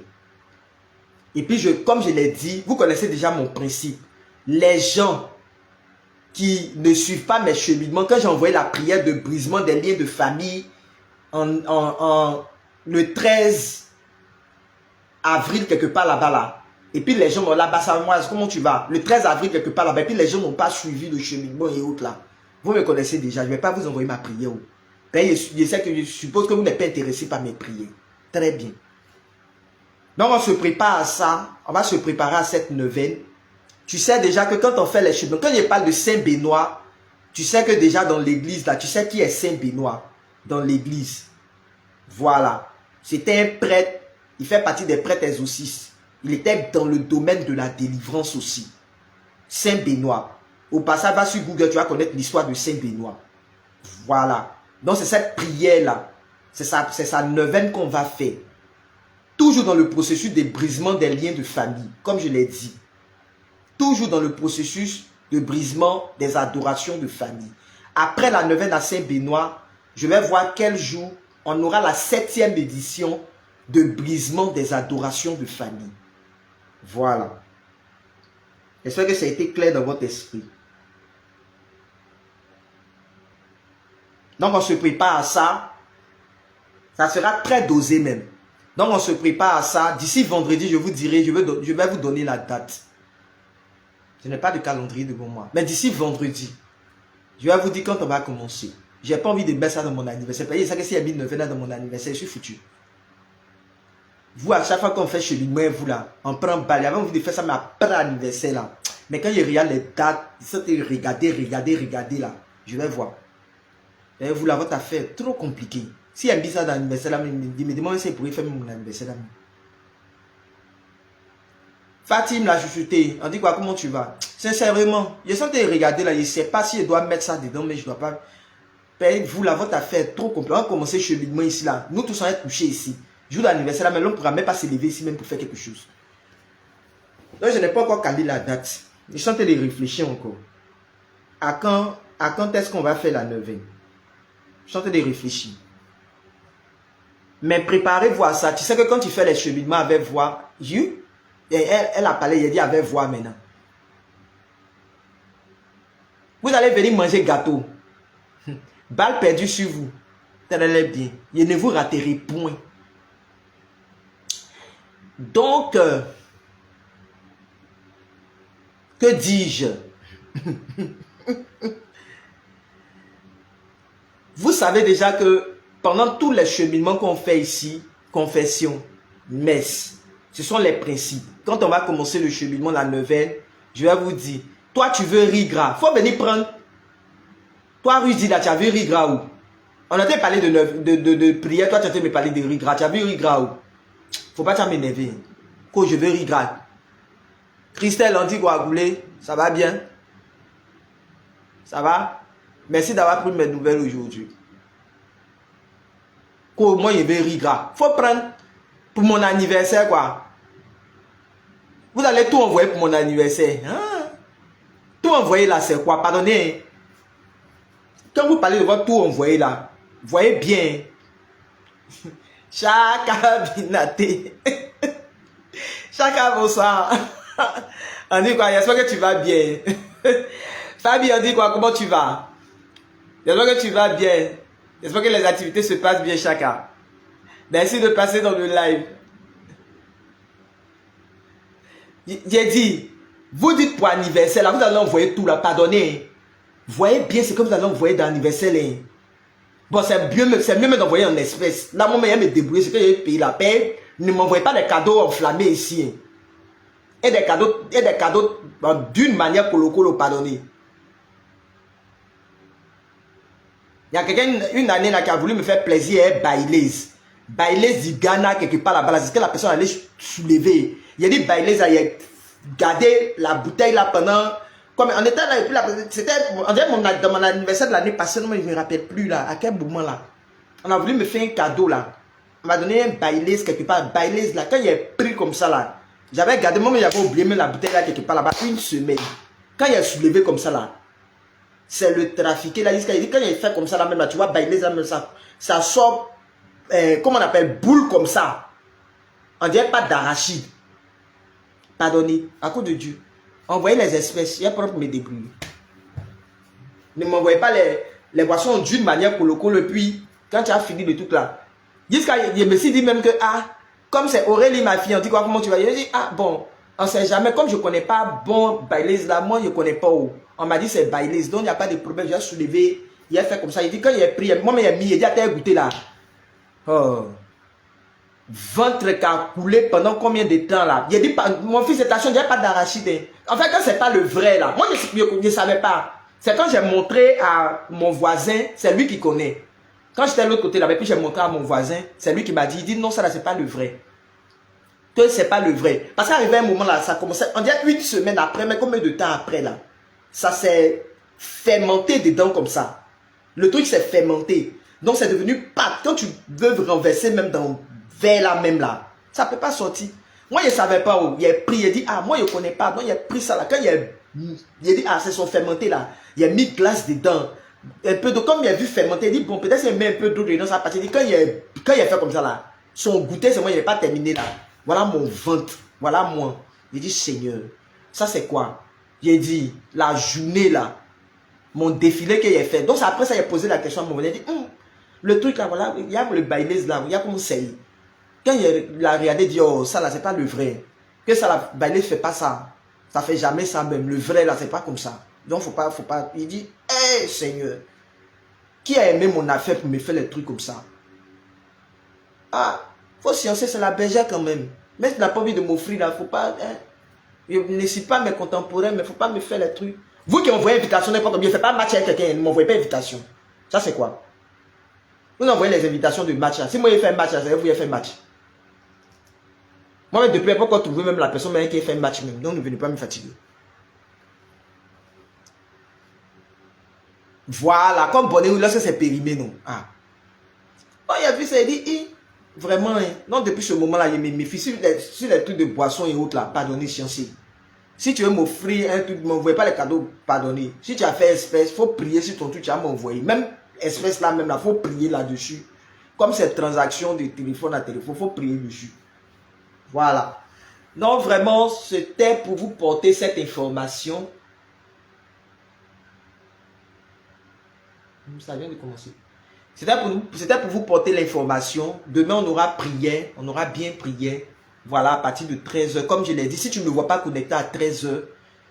Et puis, comme je l'ai dit, vous connaissez déjà mon principe. Les gens qui ne suivent pas mes cheminements, quand j'ai envoyé la prière de brisement des liens de famille le 13 avril, quelque part là-bas là, et puis les gens m'ont là-bas, ça, moi, comment tu vas? Le 13 avril, quelque part là-bas, et puis les gens n'ont pas suivi le cheminement et autres là. Vous me connaissez déjà, je ne vais pas vous envoyer ma prière. Ben, je suppose que vous n'êtes pas intéressé par mes prières. Très bien. Donc on se prépare à ça, on va se préparer à cette neuvaine. Tu sais déjà que quand on fait les chemins, quand je parle de Saint-Benoît, tu sais que déjà dans l'église là, tu sais qui est Saint-Benoît dans l'église. Voilà. C'était un prêtre, il fait partie des prêtres exorcistes. Il était dans le domaine de la délivrance aussi. Saint-Benoît. Au passage, va sur Google, tu vas connaître l'histoire de Saint-Benoît. Voilà. Donc c'est cette prière-là, c'est sa neuvaine qu'on va faire. Toujours dans le processus de brisement des liens de famille, comme je l'ai dit. Toujours dans le processus de brisement des adorations de famille. Après la neuvaine à Saint-Benoît, je vais voir quel jour on aura la 7e édition de brisement des adorations de famille. Voilà. J'espère que ça a été clair dans votre esprit. Donc on se prépare à ça. Ça sera très dosé même. Donc on se prépare à ça. D'ici vendredi, je vous dirai, je vais vous donner la date. Je n'ai pas de calendrier devant moi. Mais d'ici vendredi, je vais vous dire quand on va commencer. J'ai pas envie de mettre ça dans mon anniversaire. Vous voyez, ça que s'il y a mis 9 ans dans mon anniversaire, je suis foutu. Vous, à chaque fois qu'on fait cheminement, vous là, on prend balle. J'avais envie de faire ça, mais après l'anniversaire là. Mais quand je regarde les dates, regardez là, je vais voir. Et vous là, votre affaire est trop compliquée. Si elle me dit ça dans l'anniversaire là, me demande si elle pourrait faire mon anniversaire là. Fatim l'a chuchoté. On dit quoi, comment tu vas? Sincèrement, je sens que regarder là, je ne sais pas si je dois mettre ça dedans, mais je ne dois pas. Vous là, votre affaire est trop compliquée. On va commencer cheminement ici là. Nous tous on est couchés ici. Jour d'anniversaire là, mais l'on ne pourra même pas se lever ici même pour faire quelque chose. Donc je n'ai pas encore calé la date. Je suis en train de réfléchir encore. À quand est-ce qu'on va faire la neuvaine? Je suis en train de réfléchir. Mais préparez-vous à ça. Tu sais que quand tu fais les cheminements avec voix, elle a parlé, elle dit avec voix maintenant. Vous allez venir manger gâteau. Balle perdue sur vous. Tenez-les bien. Et ne vous raterez point. Donc, que dis-je? Vous savez déjà que pendant tous les cheminements qu'on fait ici, confession, messe, ce sont les principes. Quand on va commencer le cheminement, la neuvaine, je vais vous dire, toi tu veux riz gras, faut venir prendre. Toi Rudy là, tu as vu riz gras où? On a parlé de prière, toi tu as me parler de riz gras, tu as vu riz gras où? Faut pas m'énerver. Quand je veux riz gras. Christelle, on dit quoi, Goulé? Ça va bien? Ça va? Merci d'avoir pris mes nouvelles aujourd'hui. Moi, je veux riz gras. Faut prendre pour mon anniversaire, quoi. Vous allez tout envoyer pour mon anniversaire. Hein? Tout envoyer là, c'est quoi? Pardonnez. Quand vous parlez de votre tout envoyer là, voyez bien. Chaka Binaté. Chaka bonsoir. On dit quoi? J'espère que tu vas bien. Fabi, on dit quoi? Comment tu vas? J'espère que tu vas bien. J'espère que les activités se passent bien, Chaka. Merci de passer dans le live. J'ai dit, vous dites pour anniversaire, là, vous allez envoyer tout là, pardonnez. Voyez bien ce que vous allez envoyer dans l'anniversaire. Bon, c'est mieux même d'envoyer en espèces. Là, moi, je me débrouiller, c'est que j'ai payé la paix. Ne m'envoyez pas des cadeaux enflammés ici. Et des cadeaux d'une manière colo, pardonnez. Il y a quelqu'un, une année là, qui a voulu me faire plaisir, Bailez. Bailez du Ghana, quelque part là-bas, c'est que la personne allait soulever. Il a dit Bailez, il a gardé la bouteille là pendant. Comme on était là, et puis là, c'était dans mon anniversaire de l'année passée, mais je ne me rappelle plus là, à quel moment là. On a voulu me faire un cadeau là. On m'a donné un Bailez quelque part, Bailez là, quand il est pris comme ça là, j'avais gardé, moi, j'avais oublié même la bouteille là quelque part là-bas, une semaine. Quand il est soulevé comme ça là, c'est le trafiqué là, il dit quand il fait comme ça là même là, tu vois, Bailez là même ça sort, comment on appelle, boule comme ça. On dirait pas d'arachide. Pardonnez, à cause de Dieu. Envoyez les espèces, il y a propre me débrouiller. Ne m'envoyez pas les boissons d'une manière colo, et puis quand tu as fini de tout là, jusqu'à je me suis dit même que comme c'est Aurélie ma fille, on dit quoi, comment tu vas? Je dis bon, on sait jamais, comme je connais pas bon Bailez là, moi je connais pas où. On m'a dit c'est Bailez, donc il n'y a pas de problème, j'ai soulevé, il a fait comme ça, il dit quand il est pris, moi il a mis, il dit t'as goûté là. Oh. Ventre qui a coulé pendant combien de temps là? Il a dit, mon fils, attention, il n'y a pas d'arachide. En fait, quand c'est pas le vrai là, moi je ne savais pas. C'est quand j'ai montré à mon voisin, c'est lui qui connaît. Quand j'étais de l'autre côté là, puis j'ai montré à mon voisin, c'est lui qui m'a dit, il dit non, ça là, c'est pas le vrai. Que c'est pas le vrai. Parce qu'arrivé un moment là, ça commençait, on dirait 8 semaines après, mais combien de temps après là? Ça s'est fermenté dedans comme ça. Le truc s'est fermenté. Donc c'est devenu pas. Quand tu veux renverser même dans vers là même là, ça ne peut pas sortir. Moi je ne savais pas où. Il a pris, il a dit, ah moi je ne connais pas. Donc il a pris ça là. Quand il a dit, ah c'est son fermenté là. Il a mis glace dedans. Un peu d'eau. Comme il a vu fermenter, il dit, bon peut-être il met un peu d'eau dedans, ça partir. Quand il a fait comme ça là, son goûter, c'est moi, il n'est pas terminé là. Voilà mon ventre. Voilà moi. Il dit, Seigneur, ça c'est quoi? Il a dit, la journée là, mon défilé qu'il a fait. Donc après ça, il a posé la question à mon voisin. Il a dit, le truc là, voilà, il y a le bailez là, il y a comme c'est. Quand il a regardé, il dit, oh, ça là, c'est pas le vrai. Que ça, la bailez ne fait pas ça. Ça fait jamais ça même. Le vrai là, c'est pas comme ça. Donc faut pas. Il dit, hé Seigneur, qui a aimé mon affaire pour me faire les trucs comme ça? Ah, faut sciencer, c'est la bergère quand même. Mais tu n'as pas envie de m'offrir là, faut pas. Hein? Je ne suis pas mes contemporains, mais faut pas me faire les trucs. Vous qui m'envoyez invitation, n'importe quoi, je ne fais pas match avec quelqu'un, ne m'envoyez pas invitation. Ça c'est quoi? Vous envoyez les invitations de match là. Si moi je fais un match là, c'est vous qui fait un match. Moi, depuis l'époque, quand tu veux même la personne qui fait un match même, donc ne venez pas me fatiguer. Voilà, comme bonnet, là, c'est périmé, non? Ah. Oh, il a vu ça, il dit, vraiment, hein. Non, depuis ce moment-là, il me méfie sur les trucs de boissons et autres, là, pardonnez, sciencier. Si tu veux m'offrir un truc, ne m'envoie pas les cadeaux, pardonnez. Si tu as fait espèce, il faut prier sur ton truc, tu as m'envoyé. Même espèce là, même là, il faut prier là-dessus. Comme cette transaction de téléphone à téléphone, il faut prier dessus. Voilà. Donc vraiment, c'était pour vous porter cette information. Ça vient de commencer. C'était pour vous porter l'information. Demain, on aura prié. On aura bien prié. Voilà, à partir de 13 h. Comme je l'ai dit, si tu ne me vois pas connecté à 13 h, il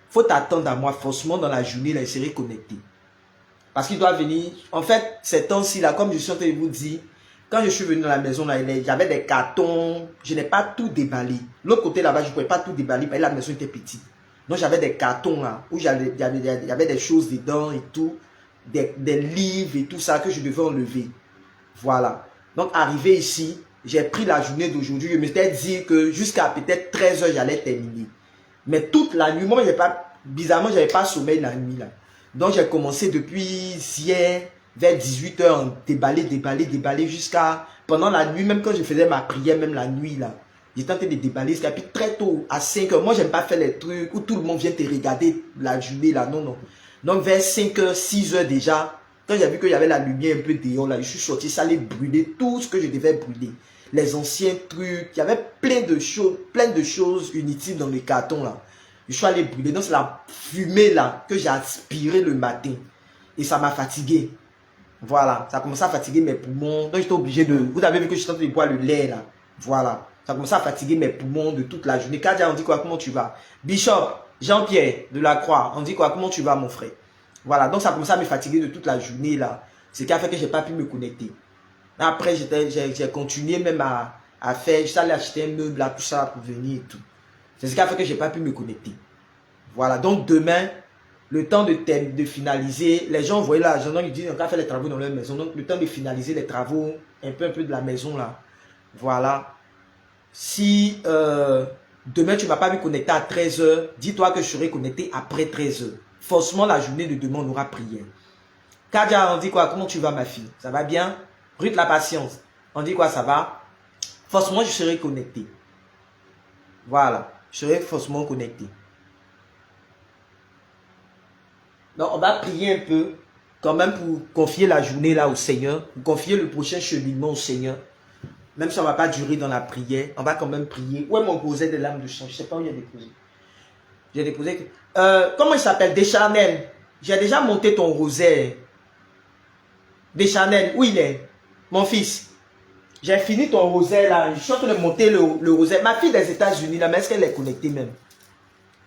faut t'attendre à moi. Forcément, dans la journée, là, il serait connecté. Parce qu'il doit venir. En fait, ces temps-ci, là, comme je suis en train de vous dire, quand je suis venu dans la maison, là, j'avais des cartons. Je n'ai pas tout déballé. L'autre côté, là-bas, je ne pouvais pas tout déballer parce que la maison était petite. Donc, j'avais des cartons, là, où il y avait des choses dedans et tout. Des livres et tout ça que je devais enlever. Voilà. Donc, arrivé ici, j'ai pris la journée d'aujourd'hui. Je m'étais dit que jusqu'à peut-être 13 h, j'allais terminer. Mais toute la nuit, moi, bizarrement, je n'avais pas sommeil la nuit, là. Donc, j'ai commencé depuis hier, vers 18 h, déballer jusqu'à pendant la nuit, même quand je faisais ma prière, même la nuit, là. J'étais en train de déballer, et puis très tôt, à 5 h. Moi, j'aime pas faire les trucs où tout le monde vient te regarder la journée, là. Non, non. Donc, vers 5 h, 6 h déjà, quand j'ai vu qu'il y avait la lumière un peu dehors, là, je suis sorti, ça allait brûler tout ce que je devais brûler. Les anciens trucs, il y avait plein de choses inutiles dans les cartons, là. Je suis allé brûler. Donc, c'est la fumée, là, que j'ai aspirée le matin. Et ça m'a fatigué. Voilà, ça a commencé à fatiguer mes poumons. Donc, j'étais obligé de... Vous avez vu que je suis en train de boire le lait, là. Voilà. Ça a commencé à fatiguer mes poumons de toute la journée. Kadia, on dit quoi? Comment tu vas? Bishop, Jean-Pierre de la Croix, on dit quoi? Comment tu vas, mon frère? Voilà, donc ça a commencé à me fatiguer de toute la journée, là. Ce qui a fait que je n'ai pas pu me connecter. Après, j'ai continué même à faire... J'étais allé acheter un meuble, là, tout ça, pour venir et tout. C'est ce qui a fait que je n'ai pas pu me connecter. Voilà, donc demain... Le temps de finaliser, les gens voyaient l'argent, donc ils disent qu'on va faire les travaux dans leur maison. Donc le temps de finaliser les travaux, un peu de la maison là. Voilà. Si demain tu ne m'as pas vu connecter à 13 h, dis-toi que je serai connecté après 13 h. Forcément la journée de demain on aura prière. Kadia, on dit quoi? Comment tu vas ma fille? Ça va bien? Ruth la patience. On dit quoi? Ça va? Forcément je serai connecté. Voilà. Je serai forcément connecté. Donc, on va prier un peu, quand même, pour confier la journée là au Seigneur, pour confier le prochain cheminement au Seigneur. Même si on ne va pas durer dans la prière, on va quand même prier. Où est mon rosaire de l'âme de chant? Je ne sais pas où il a déposé. J'ai déposé. Comment il s'appelle? Deschanel. J'ai déjà monté ton rosaire. Deschanel, où il est? Mon fils. J'ai fini ton rosaire là. Je suis en train de monter le rosaire. Ma fille des États-Unis là, mais est-ce qu'elle est connectée même?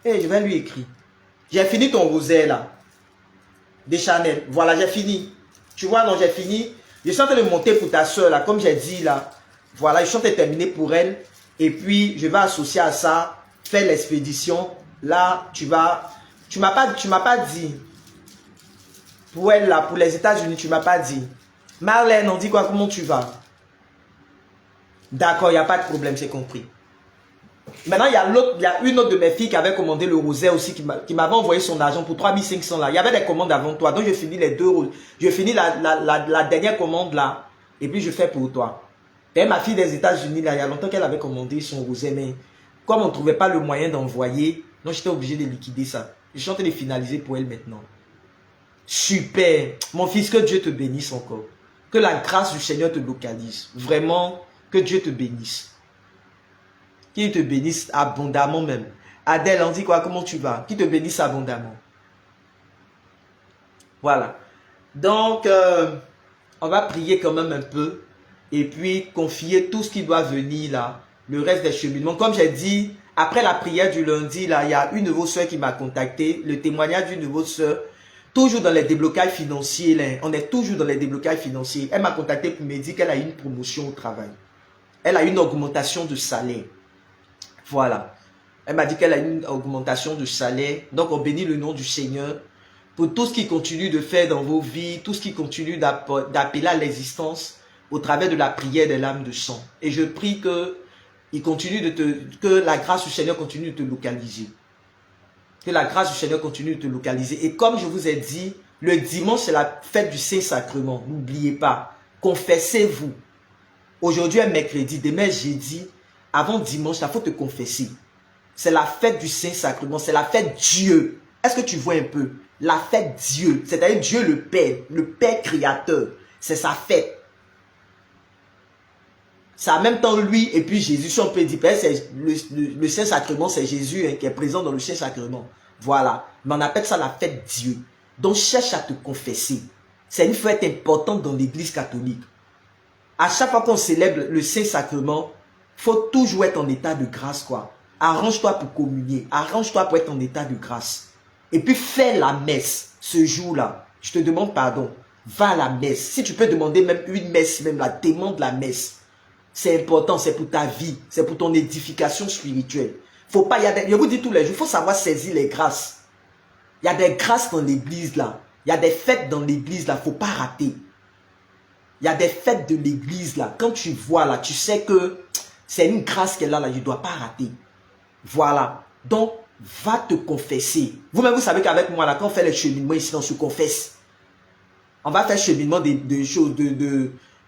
Eh, je vais lui écrire. J'ai fini ton rosaire là. Deschanel. Voilà, j'ai fini. Tu vois, non, j'ai fini. Je suis en train de monter pour ta soeur, là, comme j'ai dit, là. Voilà, je suis en train de terminer pour elle. Et puis, je vais associer à ça, faire l'expédition. Là, tu m'as pas dit. Pour elle, là, pour les États-Unis, tu m'as pas dit. Marlène, on dit quoi? Comment tu vas? D'accord, il n'y a pas de problème, c'est compris. Maintenant, il y a une autre de mes filles qui avait commandé le rosaire aussi, qui m'avait envoyé son argent pour 3500 là. Il y avait des commandes avant toi. Donc, je finis les deux. Je finis la dernière commande là. Et puis, je fais pour toi. Et ma fille des États-Unis là, il y a longtemps qu'elle avait commandé son rosaire. Mais comme on ne trouvait pas le moyen d'envoyer, donc j'étais obligé de liquider ça. Je suis en train de finaliser pour elle maintenant. Super. Mon fils, que Dieu te bénisse encore. Que la grâce du Seigneur te localise. Vraiment, que Dieu te bénisse. Qu'il te bénisse abondamment même. Adèle, on dit quoi? Comment tu vas? Qu'il te bénisse abondamment. Voilà. Donc, on va prier quand même un peu. Et puis, confier tout ce qui doit venir là. Le reste des cheminements. Comme j'ai dit, après la prière du lundi, là, il y a une de vos soeurs qui m'a contacté. Le témoignage d'une de vos soeurs. Toujours dans les déblocages financiers. Là. On est toujours dans les déblocages financiers. Elle m'a contacté pour me dire qu'elle a eu une promotion au travail. Elle a eu une augmentation de salaire. Voilà. Elle m'a dit qu'elle a une augmentation de salaire. Donc, on bénit le nom du Seigneur pour tout ce qu'il continue de faire dans vos vies, tout ce qu'il continue d'appeler à l'existence au travers de la prière des lames de sang. Et je prie que la grâce du Seigneur continue de te localiser. Que la grâce du Seigneur continue de te localiser. Et comme je vous ai dit, le dimanche, c'est la fête du Saint-Sacrement. N'oubliez pas. Confessez-vous. Aujourd'hui est mercredi, demain jeudi. Avant dimanche, il faut te confesser. C'est la fête du Saint-Sacrement, c'est la fête Dieu. Est-ce que tu vois un peu? La fête Dieu, c'est-à-dire Dieu le Père créateur. C'est sa fête. C'est en même temps lui et puis Jésus. Si on peut dire, le Saint-Sacrement, c'est Jésus hein, qui est présent dans le Saint-Sacrement. Voilà. Mais on appelle ça la fête Dieu. Donc cherche à te confesser. C'est une fête importante dans l'église catholique. À chaque fois qu'on célèbre le Saint-Sacrement, faut toujours être en état de grâce, quoi. Arrange-toi pour communier. Arrange-toi pour être en état de grâce. Et puis, fais la messe ce jour-là. Je te demande pardon. Va à la messe. Si tu peux demander même une messe, même la demande la messe. C'est important, c'est pour ta vie. C'est pour ton édification spirituelle. Faut pas, je vous dis tous les jours, il faut savoir saisir les grâces. Il y a des grâces dans l'église, là. Il y a des fêtes dans l'église, là. Faut pas rater. Il y a des fêtes de l'église, là. Quand tu vois, là, tu sais que c'est une grâce qu'elle a là, je ne dois pas rater. Voilà. Donc, va te confesser. Vous-même, vous savez qu'avec moi, là, quand on fait les cheminements ici, on se confesse. On va faire cheminement de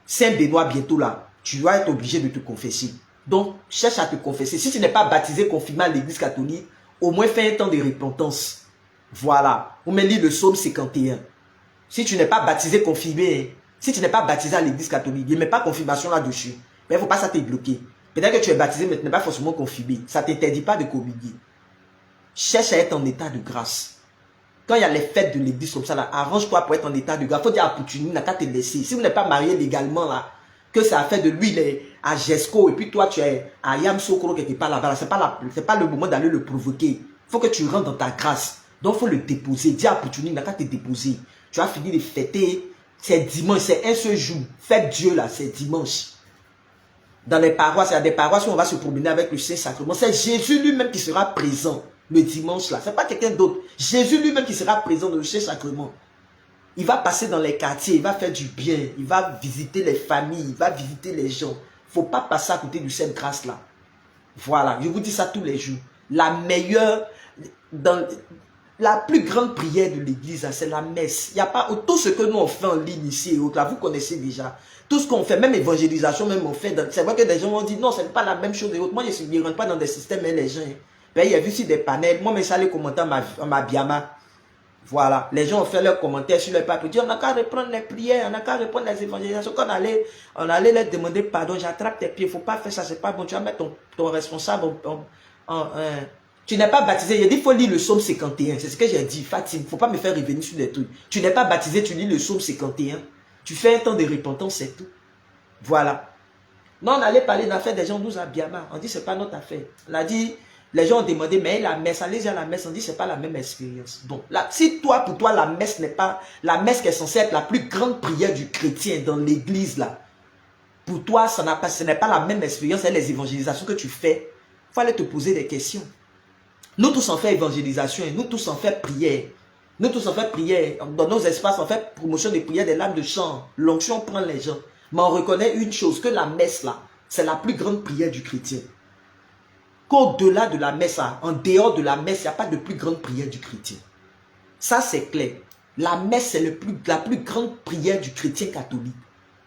Saint-Benoît bientôt là. Tu vas être obligé de te confesser. Donc, cherche à te confesser. Si tu n'es pas baptisé, confirmé à l'église catholique, au moins fais un temps de repentance. Voilà. Ou même lis le psaume 51. Si tu n'es pas baptisé, confirmé, si tu n'es pas baptisé à l'église catholique, il n'y a même pas confirmation là-dessus. Mais il ne faut pas ça te bloquer. Peut-être que tu es baptisé, mais tu n'es pas forcément confirmé. Ça ne t'interdit pas de communier. Cherche à être en état de grâce. Quand il y a les fêtes de l'église comme ça, là, arrange-toi pour être en état de grâce. Il faut dire à Poutine, n'a qu'à te laisser. Si vous n'êtes pas marié légalement, là, que ça a fait de lui, il est à Jesco, et puis toi, tu es à Yamsokoro, quelque part là-bas, là, c'est pas le moment d'aller le provoquer. Il faut que tu rentres dans ta grâce. Donc, il faut le déposer. Dis à Poutine, n'a qu'à te déposer. Tu vas finir de fêter. C'est dimanche, c'est un seul jour. Fête Dieu, là, c'est dimanche. Dans les paroisses, il y a des paroisses où on va se promener avec le Saint-Sacrement. C'est Jésus lui-même qui sera présent le dimanche là. Ce n'est pas quelqu'un d'autre. Jésus lui-même qui sera présent dans le Saint-Sacrement. Il va passer dans les quartiers, il va faire du bien, il va visiter les familles, il va visiter les gens. Il ne faut pas passer à côté de cette grâce-là. Voilà, je vous dis ça tous les jours. La meilleure, la plus grande prière de l'église, c'est la messe. Il n'y a pas tout ce que nous on fait en ligne ici et autres, là, vous connaissez déjà. Tout ce qu'on fait, même évangélisation, même on fait, c'est vrai que des gens vont dire non, ce n'est pas la même chose et autres. Moi, je ne rentre pas dans des systèmes, mais les gens, ben, il y a vu ici des panels. Moi, mais ça, les commentaires en ma biama. Voilà, les gens ont fait leurs commentaires sur le papier. On n'a qu'à reprendre les prières, on n'a qu'à reprendre les évangélisations. Quand on allait leur demander pardon, j'attrape tes pieds, il ne faut pas faire ça, c'est pas bon. Tu vas mettre ton responsable tu n'es pas baptisé. Il dit, il faut lire le psaume 51. C'est ce que j'ai dit, Fatim. Il ne faut pas me faire revenir sur des trucs. Tu n'es pas baptisé, tu lis le psaume 51. Tu fais un temps de repentance, c'est tout. Voilà. Non, on allait parler d'affaires des gens, nous à Biama. On dit, c'est pas notre affaire. On a dit, les gens ont demandé, mais la messe, allez-y à la messe. On dit, c'est pas la même expérience. Donc, là, si toi, pour toi, la messe n'est pas, la messe qui est censée être la plus grande prière du chrétien dans l'église, là, pour toi, ce n'est pas la même expérience, c'est les évangélisations que tu fais. Il faut aller te poser des questions. Nous tous on fait évangélisation, nous tous on fait prière. Nous tous on fait prière. Dans nos espaces, on fait promotion des prières des lames de chant. L'onction prend les gens. Mais on reconnaît une chose, que la messe là, c'est la plus grande prière du chrétien. qu'au-delà de la messe, en dehors de la messe, il n'y a pas de plus grande prière du chrétien. Ça, c'est clair. La messe, c'est la plus grande prière du chrétien catholique.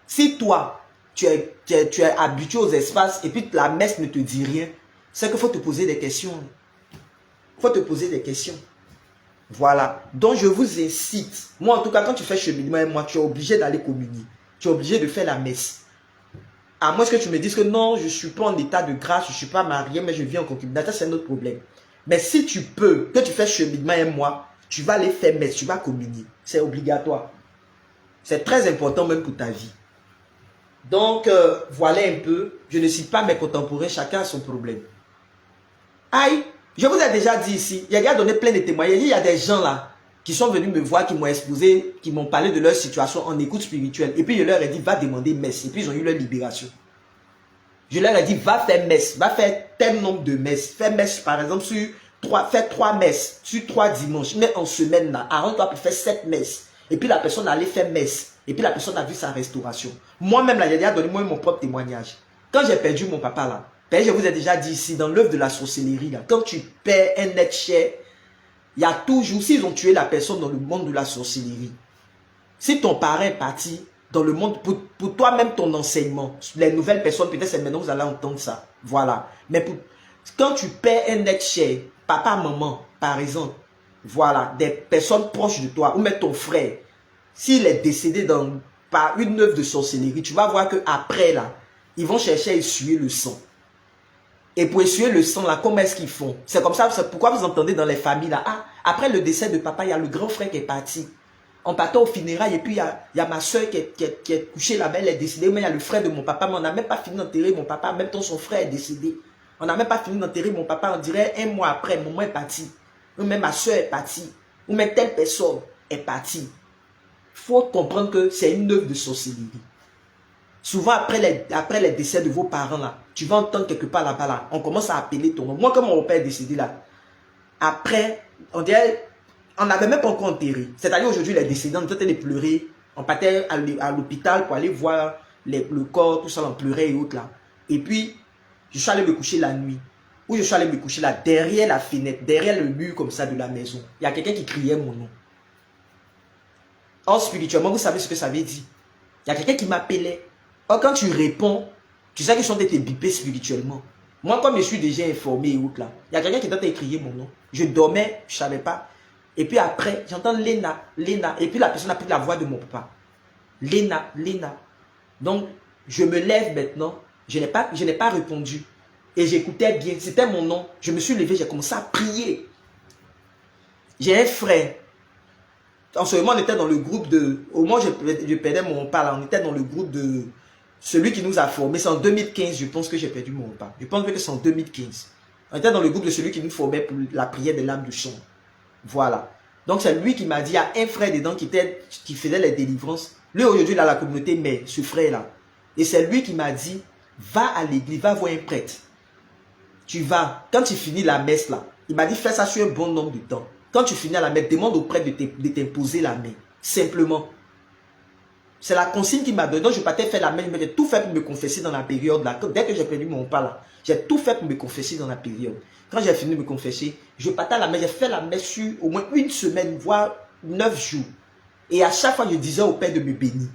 Si toi, tu es habitué aux espaces et puis la messe ne te dit rien, c'est qu'il faut te poser des questions. Il faut te poser des questions. Voilà. Donc, je vous incite. Moi, en tout cas, quand tu fais cheminement, moi, tu es obligé d'aller communier. Tu es obligé de faire la messe. À moins que tu me dises que non, je ne suis pas en état de grâce, je ne suis pas marié, mais je vis en concubinage, c'est un autre problème. Mais si tu peux, que tu fais cheminement un mois, tu vas aller faire messe, tu vas communier. C'est obligatoire. C'est très important même pour ta vie. Donc, voilà un peu. Je ne cite pas mes contemporains, chacun a son problème. Aïe, je vous ai déjà dit ici, il y a donné plein de témoignages. Il y a des gens là qui sont venus me voir, qui m'ont exposé, qui m'ont parlé de leur situation en écoute spirituelle. Et puis je leur ai dit, va demander messe. Et puis ils ont eu leur libération. Je leur ai dit, va faire messe, va faire tel nombre de messes. Fais messe par exemple fais 3 messes sur 3 dimanches. Mais en semaine là, arrête-toi pour faire 7 messes. Et puis la personne allait faire messe. Et puis la personne a vu sa restauration. Moi-même là, j'ai déjà donné mon propre témoignage. Quand j'ai perdu mon papa là, je vous ai déjà dit ici, dans l'œuvre de la sorcellerie là, quand tu perds un être cher, il y a toujours, s'ils ont tué la personne dans le monde de la sorcellerie, si ton parent est parti dans le monde, pour toi-même ton enseignement, les nouvelles personnes, peut-être c'est maintenant que vous allez entendre ça, voilà. Mais quand tu perds un être cher, papa, maman, par exemple, voilà, des personnes proches de toi, ou même ton frère, s'il est décédé par une œuvre de sorcellerie, tu vas voir qu'après là, ils vont chercher à essuyer le sang. Et pour essuyer le sang, là, comment est-ce qu'ils font? C'est comme ça, c'est pourquoi vous entendez dans les familles, là, ah, après le décès de papa, il y a le grand frère qui est parti. On partait au funérailles, et puis il y a ma soeur qui est couchée là-bas, elle est décédée, mais il y a le frère de mon papa, mais on n'a même pas fini d'enterrer mon papa, même quand son frère est décédé. On n'a même pas fini d'enterrer mon papa, on dirait un mois après, maman est partie. Ou même ma soeur est partie. Ou même telle personne est partie. Il faut comprendre que c'est une œuvre de sorcellerie. Souvent, après les décès de vos parents, là, tu vas entendre quelque part là-bas, là, on commence à appeler ton nom. Moi, comme mon père est décédé, là, après, on dirait, on n'avait même pas encore enterré. C'est-à-dire, aujourd'hui, les décédés, on était en train de pleurer. On partait à l'hôpital pour aller voir le corps, tout ça, on pleurait et autres, là. Et puis, je suis allé me coucher la nuit. Ou je suis allé me coucher là, derrière la fenêtre, derrière le mur comme ça de la maison. Il y a quelqu'un qui criait mon nom. Or, spirituellement, vous savez ce que ça veut dire. Il y a quelqu'un qui m'appelait. Or, quand tu réponds, tu sais qu'ils sont été bipés spirituellement. Moi, comme je suis déjà informé et autres là, il y a quelqu'un qui est en train de crier mon nom. Je dormais, je ne savais pas. Et puis après, j'entends Léna, Léna. Et puis la personne a pris la voix de mon papa. Léna, Léna. Donc, je me lève maintenant. Je n'ai pas répondu. Et j'écoutais bien. C'était mon nom. Je me suis levé, j'ai commencé à prier. J'ai un frère. En ce moment, on était dans le groupe de... Au moment où je perdais mon père, là, on était dans le groupe de... Celui qui nous a formés. C'est en 2015, je pense que j'ai perdu mon père. Je pense que c'est en 2015. On était dans le groupe de celui qui nous formait pour la prière de l'âme de chant. Voilà. Donc, c'est lui qui m'a dit, il y a un frère dedans qui faisait les délivrances. Lui, aujourd'hui, il a la communauté, mais ce frère-là. Et c'est lui qui m'a dit, va à l'église, va voir un prêtre. Tu vas, quand tu finis la messe, là, il m'a dit, fais ça sur un bon nombre de temps. Quand tu finis la messe, demande au prêtre de t'imposer la main. Simplement. C'est la consigne qu'il m'a donnée. Donc, je partais faire la main, mais j'ai tout fait pour me confesser dans la période, là. Dès que j'ai perdu mon pas, là, j'ai tout fait pour me confesser dans la période. Quand j'ai fini de me confesser, je partais à la messe, j'ai fait la messe sur au moins une semaine, voire 9 jours. Et à chaque fois, je disais au Père de me bénir.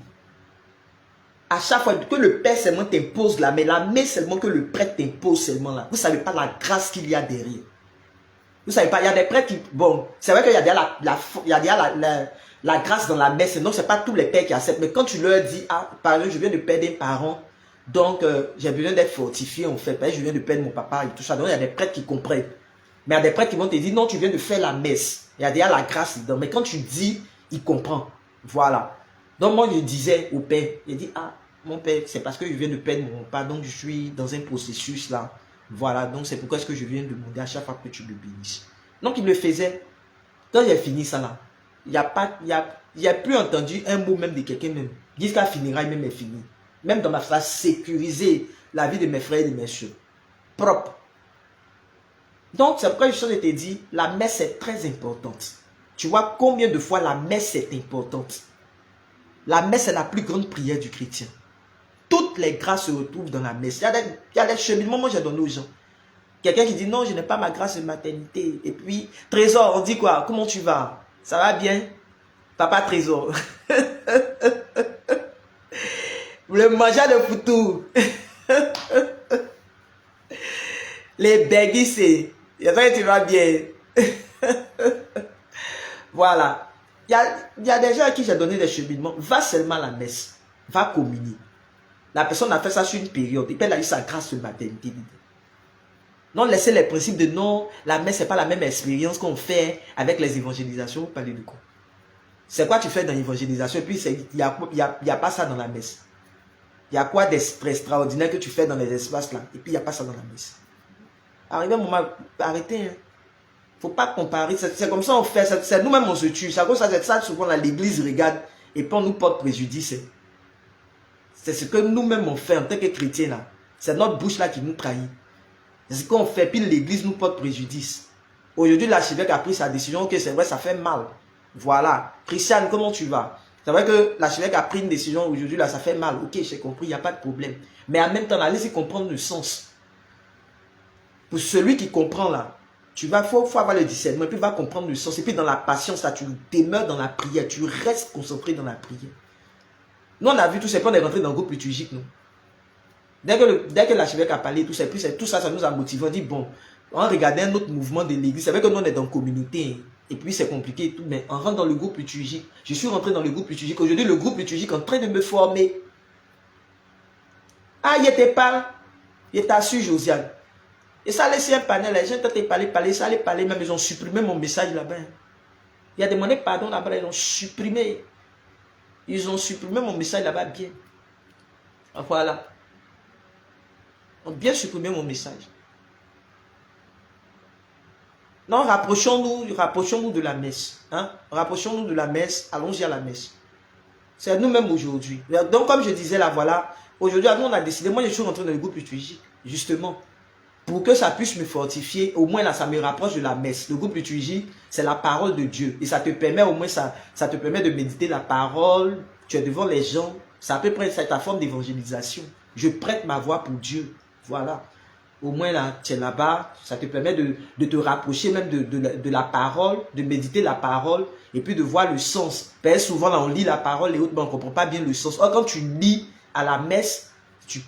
À chaque fois que le Père seulement t'impose la main seulement que le prêtre t'impose seulement là. Vous ne savez pas la grâce qu'il y a derrière. Vous ne savez pas, il y a des prêtres qui... Bon, c'est vrai qu'il y a déjà la grâce dans la messe. Donc, ce n'est pas tous les pères qui acceptent. Mais quand tu leur dis, ah, par exemple, je viens de perdre un parent, donc j'ai besoin d'être fortifié en fait. Je viens de perdre mon papa et tout ça. Donc, il y a des prêtres qui comprennent. Mais il y a des prêtres qui vont te dire, non, tu viens de faire la messe. Il y a déjà la grâce dedans. Mais quand tu dis, il comprend. Voilà. Donc, moi, je disais au père, il dit, ah, mon père, c'est parce que je viens de perdre mon papa. Donc, je suis dans un processus là. Voilà, donc c'est pourquoi est-ce que je viens demander à chaque fois que tu me bénisses. Donc il le faisait. Quand j'ai fini ça là, il n'y a plus entendu un mot même de quelqu'un même. Jusqu'à funérailles même est fini. Même dans ma phrase, sécuriser la vie de mes frères et de mes soeurs. Propre. Donc c'est pourquoi je t'ai dit, la messe est très importante. Tu vois combien de fois la messe est importante. La messe est la plus grande prière du chrétien. Toutes les grâces se retrouvent dans la messe. Il y a des cheminements, moi j'ai donné aux gens. Quelqu'un qui dit non, je n'ai pas ma grâce de maternité. Et puis, Trésor, on dit quoi? Comment tu vas? Ça va bien? Papa Trésor. Le mangeur de foutou. Les béguissés. J'espère que tu vas bien. Voilà. Il y a des gens à qui j'ai donné des cheminements. Va seulement à la messe. Va communier. La personne a fait ça sur une période. Et puis elle a eu sa grâce de maternité. Non, laissez les principes de non. La messe, c'est pas la même expérience qu'on fait avec les évangélisations. Vous parlez de quoi? C'est quoi tu fais dans l'évangélisation? Et puis il n'y a pas ça dans la messe. Il y a quoi d'extraordinaire que tu fais dans les espaces là? Et puis il n'y a pas ça dans la messe. Arrivé un moment, arrêtez. Hein. Faut pas comparer. C'est comme ça on fait. C'est nous-mêmes on se tue. C'est comme ça souvent l'église regarde et puis on nous porte préjudice. C'est ce que nous-mêmes on fait en tant que chrétiens là. C'est notre bouche là qui nous trahit. C'est ce qu'on fait. Puis l'église nous porte préjudice. Aujourd'hui l'archevêque a pris sa décision. Ok, c'est vrai, ça fait mal. Voilà. Christiane, comment tu vas? C'est vrai que l'archevêque a pris une décision aujourd'hui là, ça fait mal. Ok, j'ai compris, il n'y a pas de problème. Mais en même temps, allez-y comprendre le sens. Pour celui qui comprend là, faut avoir le discernement, et puis va comprendre le sens. Et puis dans la patience, là, tu demeures dans la prière, tu restes concentré dans la prière. Nous, on a vu tout ça, puis on est rentré dans le groupe liturgique, nous. Dès que l'archevêque a parlé, tout ça, ça nous a motivé. On dit, bon, on regardait un autre mouvement de l'église. C'est vrai que nous, on est dans la communauté, et puis c'est compliqué et tout, mais on rentre dans le groupe liturgique. Je suis rentré dans le groupe liturgique. Aujourd'hui, le groupe liturgique est en train de me former. Ah, il était pas, il était assis, Josiane. Et ça a laissé un panel, les gens t'ont parlé, ça allait parler, même ils ont supprimé mon message là-bas. Il a demandé pardon là-bas, ils ont supprimé. Ils ont supprimé mon message là-bas bien. Voilà. Ils ont bien supprimé mon message. Non, rapprochons-nous de la messe. Hein? Rapprochons-nous de la messe, allons-y à la messe. C'est nous-mêmes aujourd'hui. Donc comme je disais là, voilà, aujourd'hui, nous on a décidé, moi je suis rentré dans le groupe liturgique, justement. Pour que ça puisse me fortifier, au moins là, ça me rapproche de la messe. Le groupe liturgique, c'est la parole de Dieu. Et ça te permet, au moins, ça te permet de méditer la parole. Tu es devant les gens. C'est à peu près ta forme d'évangélisation. Je prête ma voix pour Dieu. Voilà. Au moins là, tu es là-bas. Ça te permet de te rapprocher même de la parole, de méditer la parole. Et puis de voir le sens. Parce que souvent, là, on lit la parole et autres, mais on ne comprend pas bien le sens. Or, quand tu lis à la messe,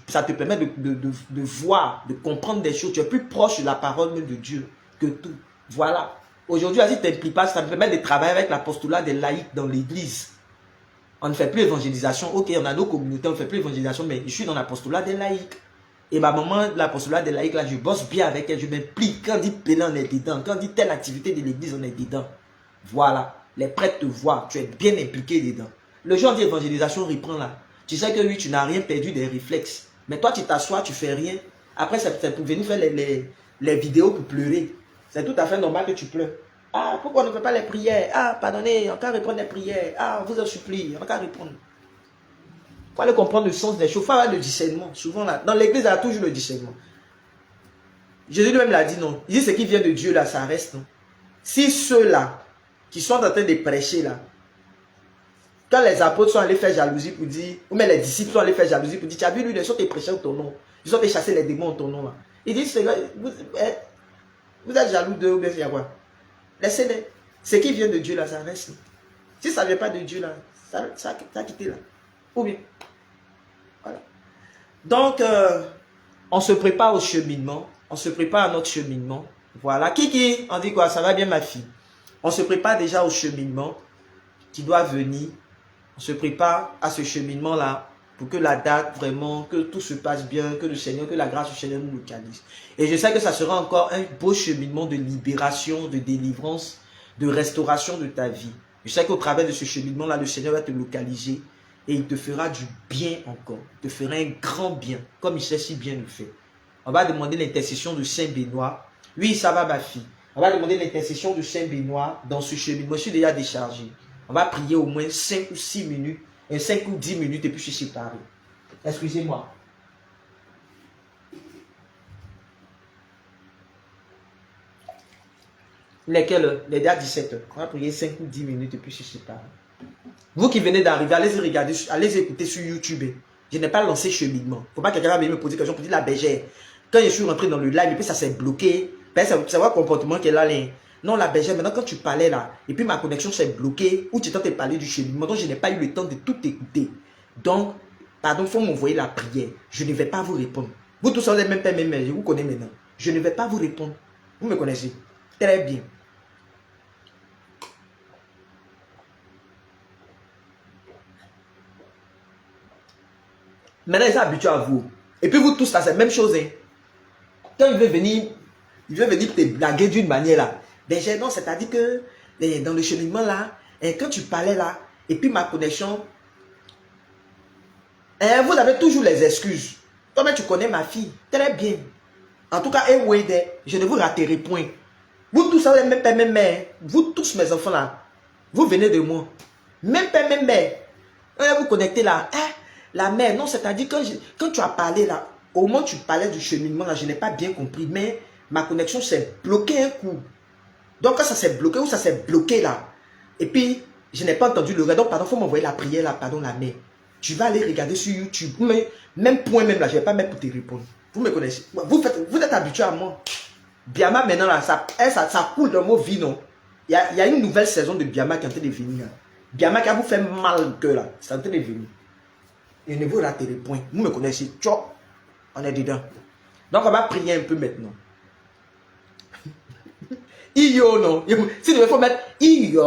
ça te permet de voir, de comprendre des choses. Tu es plus proche de la parole même de Dieu que tout. Voilà. Aujourd'hui, si tu t'impliques pas, ça te permet de travailler avec l'apostolat des laïcs dans l'église. On ne fait plus l'évangélisation. Ok, on a nos communautés, on ne fait plus l'évangélisation, mais je suis dans l'apostolat des laïcs. Et ma maman, l'apostolat des laïcs, là, je bosse bien avec elle, je m'implique. Quand on dit péler, on est dedans. Quand on dit telle activité de l'église, on est dedans. Voilà. Les prêtres te voient, tu es bien impliqué dedans. Le jour d'évangélisation reprend là. Tu sais que oui, tu n'as rien perdu des réflexes. Mais toi, tu t'assois, tu fais rien. Après, c'est pour venir faire les vidéos pour pleurer. C'est tout à fait normal que tu pleures. Ah, pourquoi on ne fait pas les prières? Ah, pardonnez, on peut répondre les prières. Ah, on vous en supplie, on peut répondre. Il faut aller comprendre le sens des choses. Il faut avoir le discernement. Souvent, là, dans l'église, il y a toujours le discernement. Jésus lui-même l'a dit non. Il dit ce qui vient de Dieu, là, ça reste, non. Si ceux-là, qui sont en train de prêcher, là, quand les apôtres sont allés faire jalousie pour dire, ou même les disciples sont allés faire jalousie pour dire, tu as vu, lui, ils sont des prêcheurs en ton nom. Ils ont chasser les démons en ton nom. Là. Il dit, vous êtes jaloux d'eux ou bien il y a quoi? Laissez-les. Ce qui vient de Dieu, là, ça reste. Si ça ne vient pas de Dieu, là, ça a quitté, là. Ou bien. Voilà. Donc, on se prépare au cheminement. On se prépare à notre cheminement. Voilà. Kiki, on dit quoi? Ça va bien, ma fille? On se prépare déjà au cheminement qui doit venir. On se prépare à ce cheminement-là pour que la date, vraiment, que tout se passe bien, que le Seigneur, que la grâce du Seigneur nous localise. Et je sais que ça sera encore un beau cheminement de libération, de délivrance, de restauration de ta vie. Je sais qu'au travers de ce cheminement-là, le Seigneur va te localiser et il te fera du bien encore. Il te fera un grand bien, comme il sait si bien le faire. On va demander l'intercession de Saint Benoît. Oui, ça va ma fille. On va demander l'intercession de Saint Benoît dans ce cheminement. Je suis déjà déchargé. On va prier au moins 5 ou 6 minutes, 5 ou 10 minutes et puis je suis séparé. Excusez-moi. Lesquelles? Les dates 17h. On va prier 5 ou 10 minutes et puis je suis séparé. Vous qui venez d'arriver, allez-y regarder, allez écouter sur YouTube. Je n'ai pas lancé cheminement. Il ne faut pas que quelqu'un vienne me poser une question pour dire la bergère. Quand je suis rentré dans le live, et puis ça s'est bloqué. Ben, c'est votre comportement qui est là. Non, la bergère, maintenant quand tu parlais là, et puis ma connexion s'est bloquée, ou tu t'es parlé du cheminement, donc je n'ai pas eu le temps de tout écouter. Donc, pardon, il faut m'envoyer la prière. Je ne vais pas vous répondre. Vous tous, vous êtes même pas mes mails, je vous connais maintenant. Je ne vais pas vous répondre. Vous me connaissez. Très bien. Maintenant, ils sont habitués à vous. Et puis vous tous là, c'est la même chose. Hein. Quand il veut venir te blaguer d'une manière là. Déjà, non, c'est-à-dire que dans le cheminement là, quand tu parlais là, et puis ma connexion, vous avez toujours les excuses. Toi-même, tu connais ma fille. Très bien. En tout cas, je ne vous raterai point. Vous tous, même père, même mère, vous tous mes enfants là, vous venez de moi. Même père, même mère. Vous connectez là. La mère, non, c'est-à-dire quand tu as parlé là, au moment où tu parlais du cheminement là, je n'ai pas bien compris, mais ma connexion s'est bloquée un coup. Donc quand ça s'est bloqué, ou ça s'est bloqué là, et puis je n'ai pas entendu le reste. Donc pardon, il faut m'envoyer la prière là, pardon la mère. Tu vas aller regarder sur YouTube, mais même point même là, je ne vais pas mettre pour te répondre. Vous me connaissez, vous êtes habitué à moi. Biama maintenant là, ça coule dans vos vies, non? Il y a une nouvelle saison de Biama qui est en train de venir. Là. Biama qui a vous fait mal au cœur là, c'est en train de venir. Et ne vous ratez le point. Vous me connaissez, tchop, on est dedans. Donc on va prier un peu maintenant. Iyo non. Si il faut mettre Iyo.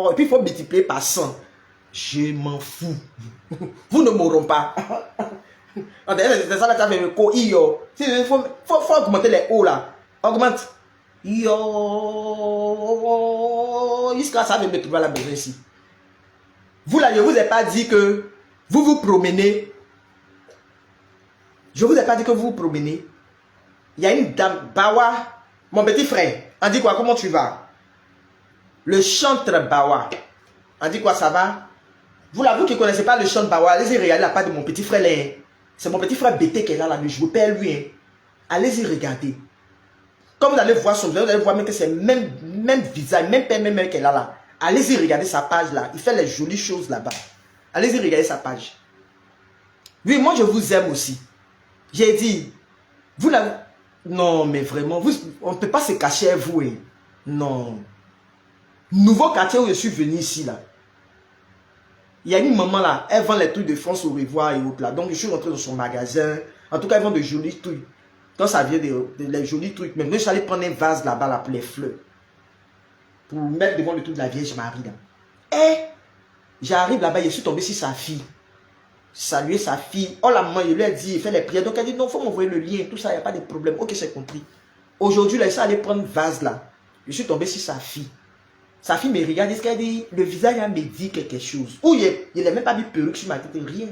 Et puis il faut multiplier par 100. Je m'en fous. Vous ne mourront pas. C'est ça là, ça fait le co Iyo. Il faut augmenter les hauts là. Augmente. Iyo. Jusqu'à ça, je me trouve à la maison ici. Vous là, je ne vous ai pas dit que vous vous promenez. Je ne vous ai pas dit que vous vous promenez. Il y a une dame, Bawa, mon petit frère. On dit quoi? Comment tu vas? Le chantre Bawa. On dit quoi? Ça va? Vous là, vous qui ne connaissez pas le chantre Bawa, allez-y regarder la part de mon petit frère là. C'est mon petit frère BT qui est là, je vous paie lui. Hein. Allez-y regarder. Comme vous allez voir son visage, vous allez voir même que c'est même visage, même père, même mère qui est là. Allez-y regarder sa page là. Il fait les jolies choses là-bas. Allez-y regarder sa page. Oui, moi je vous aime aussi. J'ai dit, vous là, non mais vraiment, on ne peut pas se cacher à vous. Hein. Non. Nouveau quartier où je suis venu ici là. Il y a une maman là, elle vend les trucs de France au revoir et autres là. Donc je suis rentré dans son magasin. En tout cas, elle vend de jolis trucs. Quand ça vient de jolis trucs. Même je suis allé prendre un vase là-bas là, pour les fleurs. Pour mettre devant le truc de la Vierge Marie là. Et j'arrive là-bas, je suis tombé sur sa fille. Saluer sa fille. Oh la maman, je lui ai dit, il fait les prières. Donc elle dit, non, il faut m'envoyer le lien, tout ça, il n'y a pas de problème. Ok, j'ai compris. Aujourd'hui, là, je suis allé prendre vase là. Je suis tombé sur sa fille. Sa fille me regarde, elle dit, le visage me dit quelque chose. Ou il n'a même pas mis perruque sur ma tête, rien.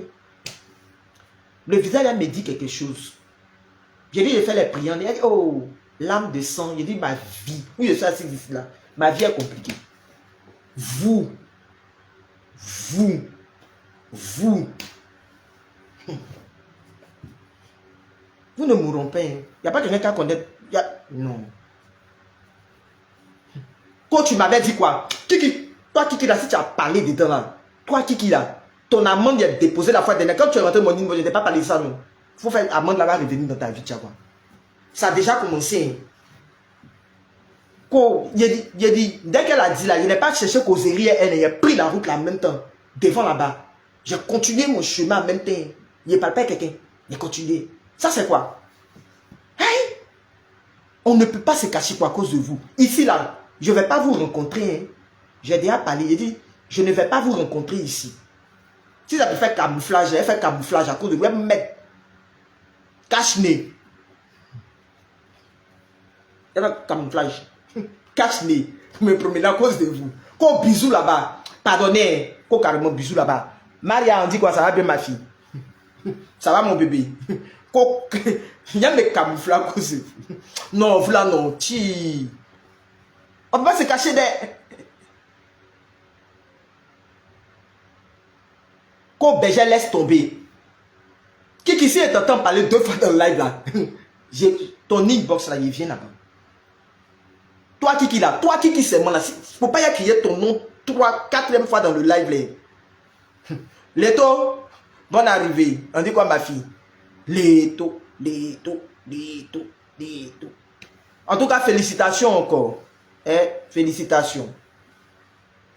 Le visage me dit quelque chose. J'ai dit, je fais les prières. Elle dit, oh, l'âme de sang. J'ai dit, ma vie. Oui, je suis assis ici là. Ma vie est compliquée. Vous ne mourront pas. Il n'y a pas quelqu'un qui connaît. Non. Quand tu m'avais dit quoi? Kiki, toi Kiki là, si tu as parlé dedans là, toi Kiki là, ton amende est déposée la fois dernière. Quand tu es rentré mon niveau, je n'ai pas parlé de ça non. Il faut faire amende là-bas revenir dans ta vie, tu vois. Ça a déjà commencé. Il dit, dès qu'elle a dit là, je n'ai pas cherché causerie, elle a pris la route là en même temps, devant là-bas. J'ai continué mon chemin en même temps. Il ne parle pas à quelqu'un. J'ai continué. Ça c'est quoi? Hey! On ne peut pas se cacher pour à cause de vous. Ici là, je ne vais pas vous rencontrer. Hein. J'ai déjà parlé, j'ai dit, je ne vais pas vous rencontrer ici. Si ça peut faire camouflage, elle fait camouflage à cause de vous, elle me met cache-nez. Elle fait camouflage. Cache-nez. Vous me promenez à cause de vous. Qu'au bisou là-bas. Pardonnez. Qu'au carrément bisou là-bas. Maria, on dit quoi? Ça va bien ma fille? Ça va mon bébé? Il y a mes camouflages à cause de vous. Non, voilà non. Chi. On ne peut pas se cacher des... Quand Béger laisse tomber. Qui ici est en train de parler 2 fois dans le live là? Ton inbox là, il vient là-bas. Toi Kiki là, toi Kiki c'est moi là. Il ne faut pas y crier ton nom 3, 4e fois dans le live là. Leto, bonne arrivée. On dit quoi ma fille? Leto. Leto, Leto, Leto. En tout cas, félicitations encore. Eh, félicitations.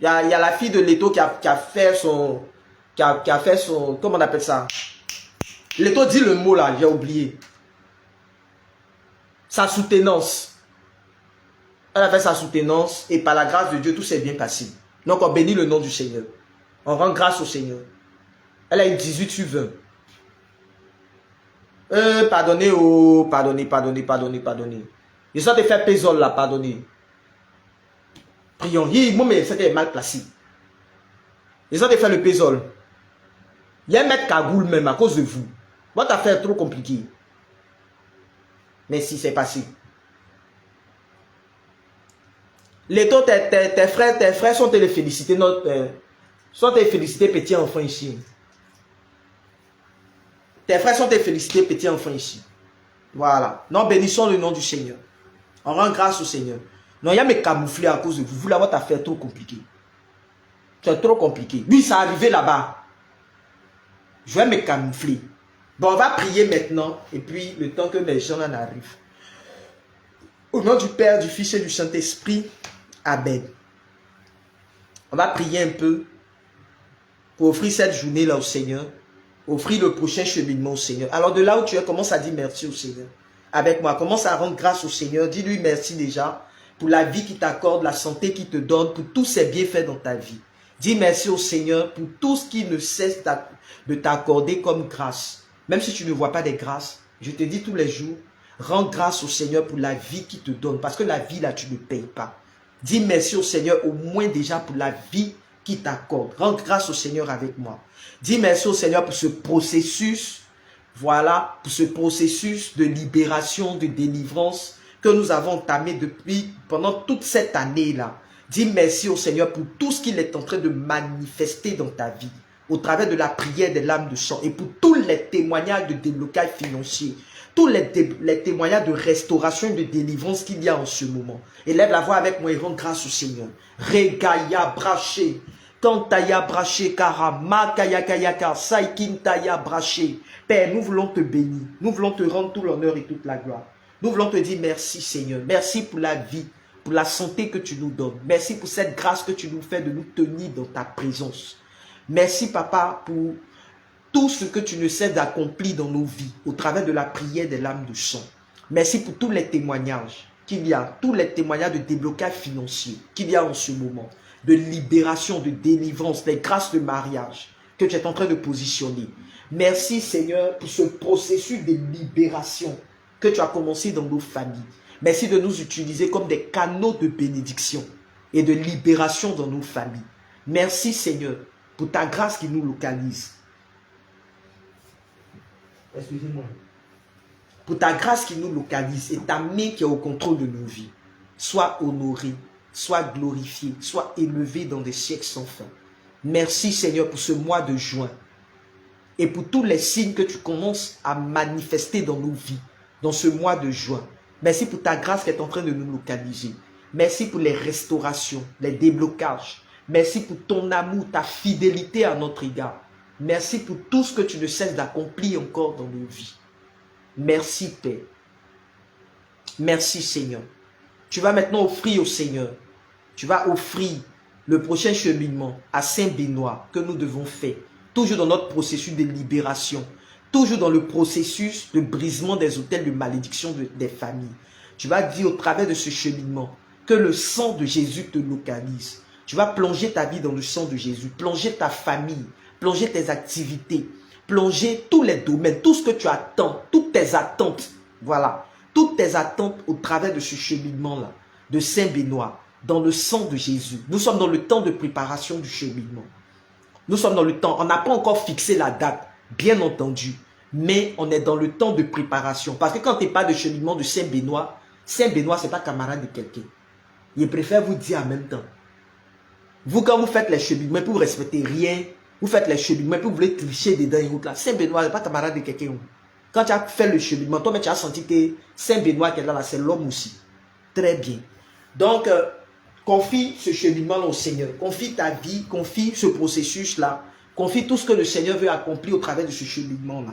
Il y a la fille de Leto qui a fait son... Qui a fait son... Comment on appelle ça? Leto dit le mot là, j'ai oublié. Sa soutenance. Elle a fait sa soutenance et par la grâce de Dieu, tout s'est bien passé. Donc on bénit le nom du Seigneur. On rend grâce au Seigneur. Elle a eu 18 sur 20. Pardonnez, oh, pardonnez. Je sens te faire pésol là, pardonnez. Prions. Moi, mais c'était mal placé. Je sens te faire le pésol. Il y a un maître cagoule même à cause de vous. Votre affaire est trop compliquée. Mais si c'est passé. Les taux, tes frères sont les féliciter. Sont les féliciter petit enfant ici. Tes frères sont les féliciter petit enfant ici. Voilà. Non, bénissons le nom du Seigneur. On rend grâce au Seigneur. Non, il y a mes camouflés à cause de vous. Vous, là, votre affaire est trop compliquée. C'est trop compliqué. Oui, ça arrivé là-bas. Je vais me camoufler. Bon, on va prier maintenant. Et puis, le temps que les gens en arrivent. Au nom du Père, du Fils et du Saint-Esprit. Amen. On va prier un peu pour offrir cette journée-là au Seigneur. Offrir le prochain cheminement au Seigneur. Alors, de là où tu es, commence à dire merci au Seigneur. Avec moi, commence à rendre grâce au Seigneur. Dis-lui merci déjà pour la vie qu'il t'accorde, la santé qu'il te donne, pour tous ses bienfaits dans ta vie. Dis merci au Seigneur pour tout ce qu'il ne cesse de t'accorder comme grâce. Même si tu ne vois pas des grâces, je te dis tous les jours, rends grâce au Seigneur pour la vie qu'il te donne. Parce que la vie là, tu ne payes pas. Dis merci au Seigneur au moins déjà pour la vie qu'il t'accorde. Rends grâce au Seigneur avec moi. Dis merci au Seigneur pour ce processus, voilà, pour ce processus de libération, de délivrance que nous avons entamé pendant toute cette année-là. Dis merci au Seigneur pour tout ce qu'il est en train de manifester dans ta vie, au travers de la prière des lames de sang et pour tous les témoignages de déblocage financier, tous les témoignages de restauration et de délivrance qu'il y a en ce moment. Élève la voix avec moi et rends grâce au Seigneur. Regaya braché, Kantaya braché, Karama kaya kaya kar, Saikintaya braché. Père, nous voulons te bénir, nous voulons te rendre tout l'honneur et toute la gloire. Nous voulons te dire merci Seigneur, merci pour la vie, pour la santé que tu nous donnes. Merci pour cette grâce que tu nous fais de nous tenir dans ta présence. Merci Papa pour tout ce que tu ne cesses d'accomplir dans nos vies au travers de la prière des lames de sang. Merci pour tous les témoignages qu'il y a, tous les témoignages de déblocage financier qu'il y a en ce moment, de libération, de délivrance, des grâces de mariage que tu es en train de positionner. Merci Seigneur pour ce processus de libération que tu as commencé dans nos familles. Merci de nous utiliser comme des canaux de bénédiction et de libération dans nos familles. Merci Seigneur pour ta grâce qui nous localise. Excusez-moi. Pour ta grâce qui nous localise et ta main qui est au contrôle de nos vies. Sois honoré, sois glorifié, sois élevé dans des siècles sans fin. Merci Seigneur pour ce mois de juin et pour tous les signes que tu commences à manifester dans nos vies dans ce mois de juin. Merci pour ta grâce qui est en train de nous localiser. Merci pour les restaurations, les déblocages. Merci pour ton amour, ta fidélité à notre égard. Merci pour tout ce que tu ne cesses d'accomplir encore dans nos vies. Merci Père. Merci Seigneur. Tu vas maintenant offrir au Seigneur. Tu vas offrir le prochain cheminement à Saint-Benoît que nous devons faire. Toujours dans notre processus de libération. Toujours dans le processus de brisement des autels de malédiction des familles. Tu vas dire au travers de ce cheminement que le sang de Jésus te localise. Tu vas plonger ta vie dans le sang de Jésus. Plonger ta famille. Plonger tes activités. Plonger tous les domaines. Tout ce que tu attends. Toutes tes attentes. Voilà. Toutes tes attentes au travers de ce cheminement-là. De Saint-Benoît. Dans le sang de Jésus. Nous sommes dans le temps de préparation du cheminement. Nous sommes dans le temps. On n'a pas encore fixé la date. Bien entendu, mais on est dans le temps de préparation. Parce que quand tu parles de cheminement de Saint-Benoît, Saint-Benoît, ce n'est pas camarade de quelqu'un. Il préfère vous dire en même temps. Vous, quand vous faites les cheminements, pour vous respecter rien, vous faites les cheminements, puis vous voulez tricher dedans et là. Saint-Benoît, ce n'est pas camarade de quelqu'un. Quand tu as fait le cheminement, toi, tu as senti que Saint-Benoît qui est là, c'est l'homme aussi. Très bien. Donc, confie ce cheminement au Seigneur. Confie ta vie, confie ce processus-là. Confie tout ce que le Seigneur veut accomplir au travers de ce cheminement-là.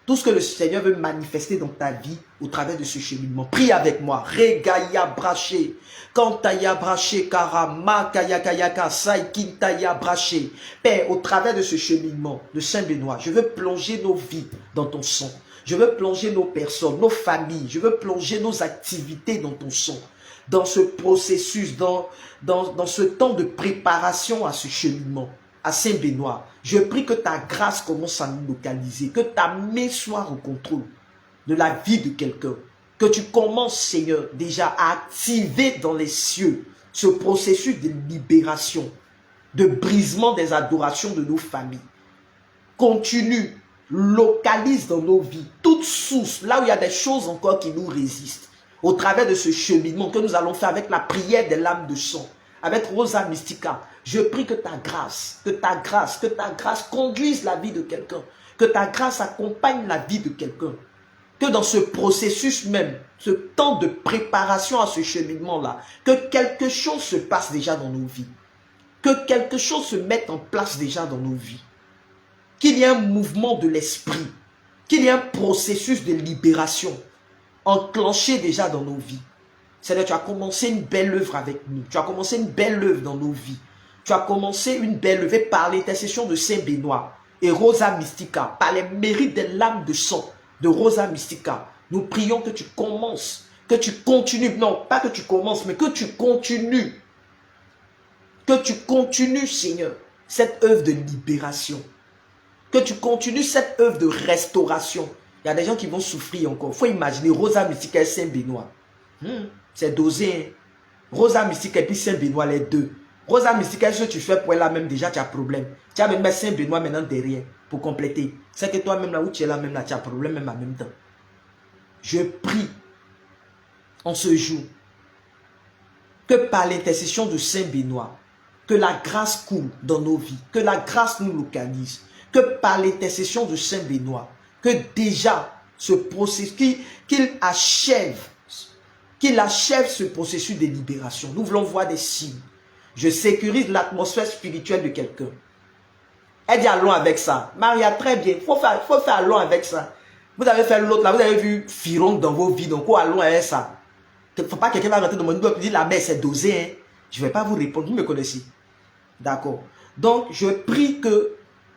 Tout ce que le Seigneur veut manifester dans ta vie au travers de ce cheminement. Prie avec moi. Regaya braché. Kantaya braché karama kaya kaya kasai kintaya braché. Père, au travers de ce cheminement de Saint-Benoît, je veux plonger nos vies dans ton sang. Je veux plonger nos personnes, nos familles. Je veux plonger nos activités dans ton sang. Dans ce processus, dans ce temps de préparation à ce cheminement, à Saint-Benoît. Je prie que ta grâce commence à nous localiser, que ta main soit au contrôle de la vie de quelqu'un. Que tu commences, Seigneur, déjà à activer dans les cieux ce processus de libération, de brisement des adorations de nos familles. Continue, localise dans nos vies toute source, là où il y a des choses encore qui nous résistent, au travers de ce cheminement que nous allons faire avec la prière des lames de sang, avec Rosa Mystica. Je prie que ta grâce conduise la vie de quelqu'un, que ta grâce accompagne la vie de quelqu'un, que dans ce processus même, ce temps de préparation à ce cheminement-là, que quelque chose se passe déjà dans nos vies, que quelque chose se mette en place déjà dans nos vies, qu'il y ait un mouvement de l'esprit, qu'il y ait un processus de libération enclenché déjà dans nos vies. C'est-à-dire, tu as commencé une belle œuvre avec nous, tu as commencé une belle œuvre dans nos vies, tu as commencé une belle œuvre par l'intercession de Saint-Benoît et Rosa Mystica, par les mérites des lames de sang de Rosa Mystica. Nous prions que tu commences, que tu continues, non, pas que tu commences, mais que tu continues, Seigneur, cette œuvre de libération, que tu continues cette œuvre de restauration. Il y a des gens qui vont souffrir encore. Il faut imaginer Rosa Mystica et Saint-Benoît. C'est dosé. Hein? Rosa Mystica et puis Saint-Benoît, les deux. Rosa Mystica, ce que tu fais pour elle là même, déjà tu as problème. Tu as même mettre Saint-Benoît maintenant derrière pour compléter. C'est que toi-même là où tu es là même là, tu as problème même en même temps. Je prie en ce jour que par l'intercession de Saint-Benoît, que la grâce coule dans nos vies, que la grâce nous localise, que par l'intercession de Saint-Benoît, que déjà ce processus, qu'il achève ce processus de libération. Nous voulons voir des signes. Je sécurise l'atmosphère spirituelle de quelqu'un. Elle dit allons avec ça. Maria, très bien. Il faut faire allons avec ça. Vous avez fait l'autre là, vous avez vu Firon dans vos vies, donc allons avec ça. Il ne faut pas que quelqu'un va rentrer dans mon niveau et dire la mère c'est dosé. Hein. Je ne vais pas vous répondre, vous me connaissez. D'accord. Donc je prie que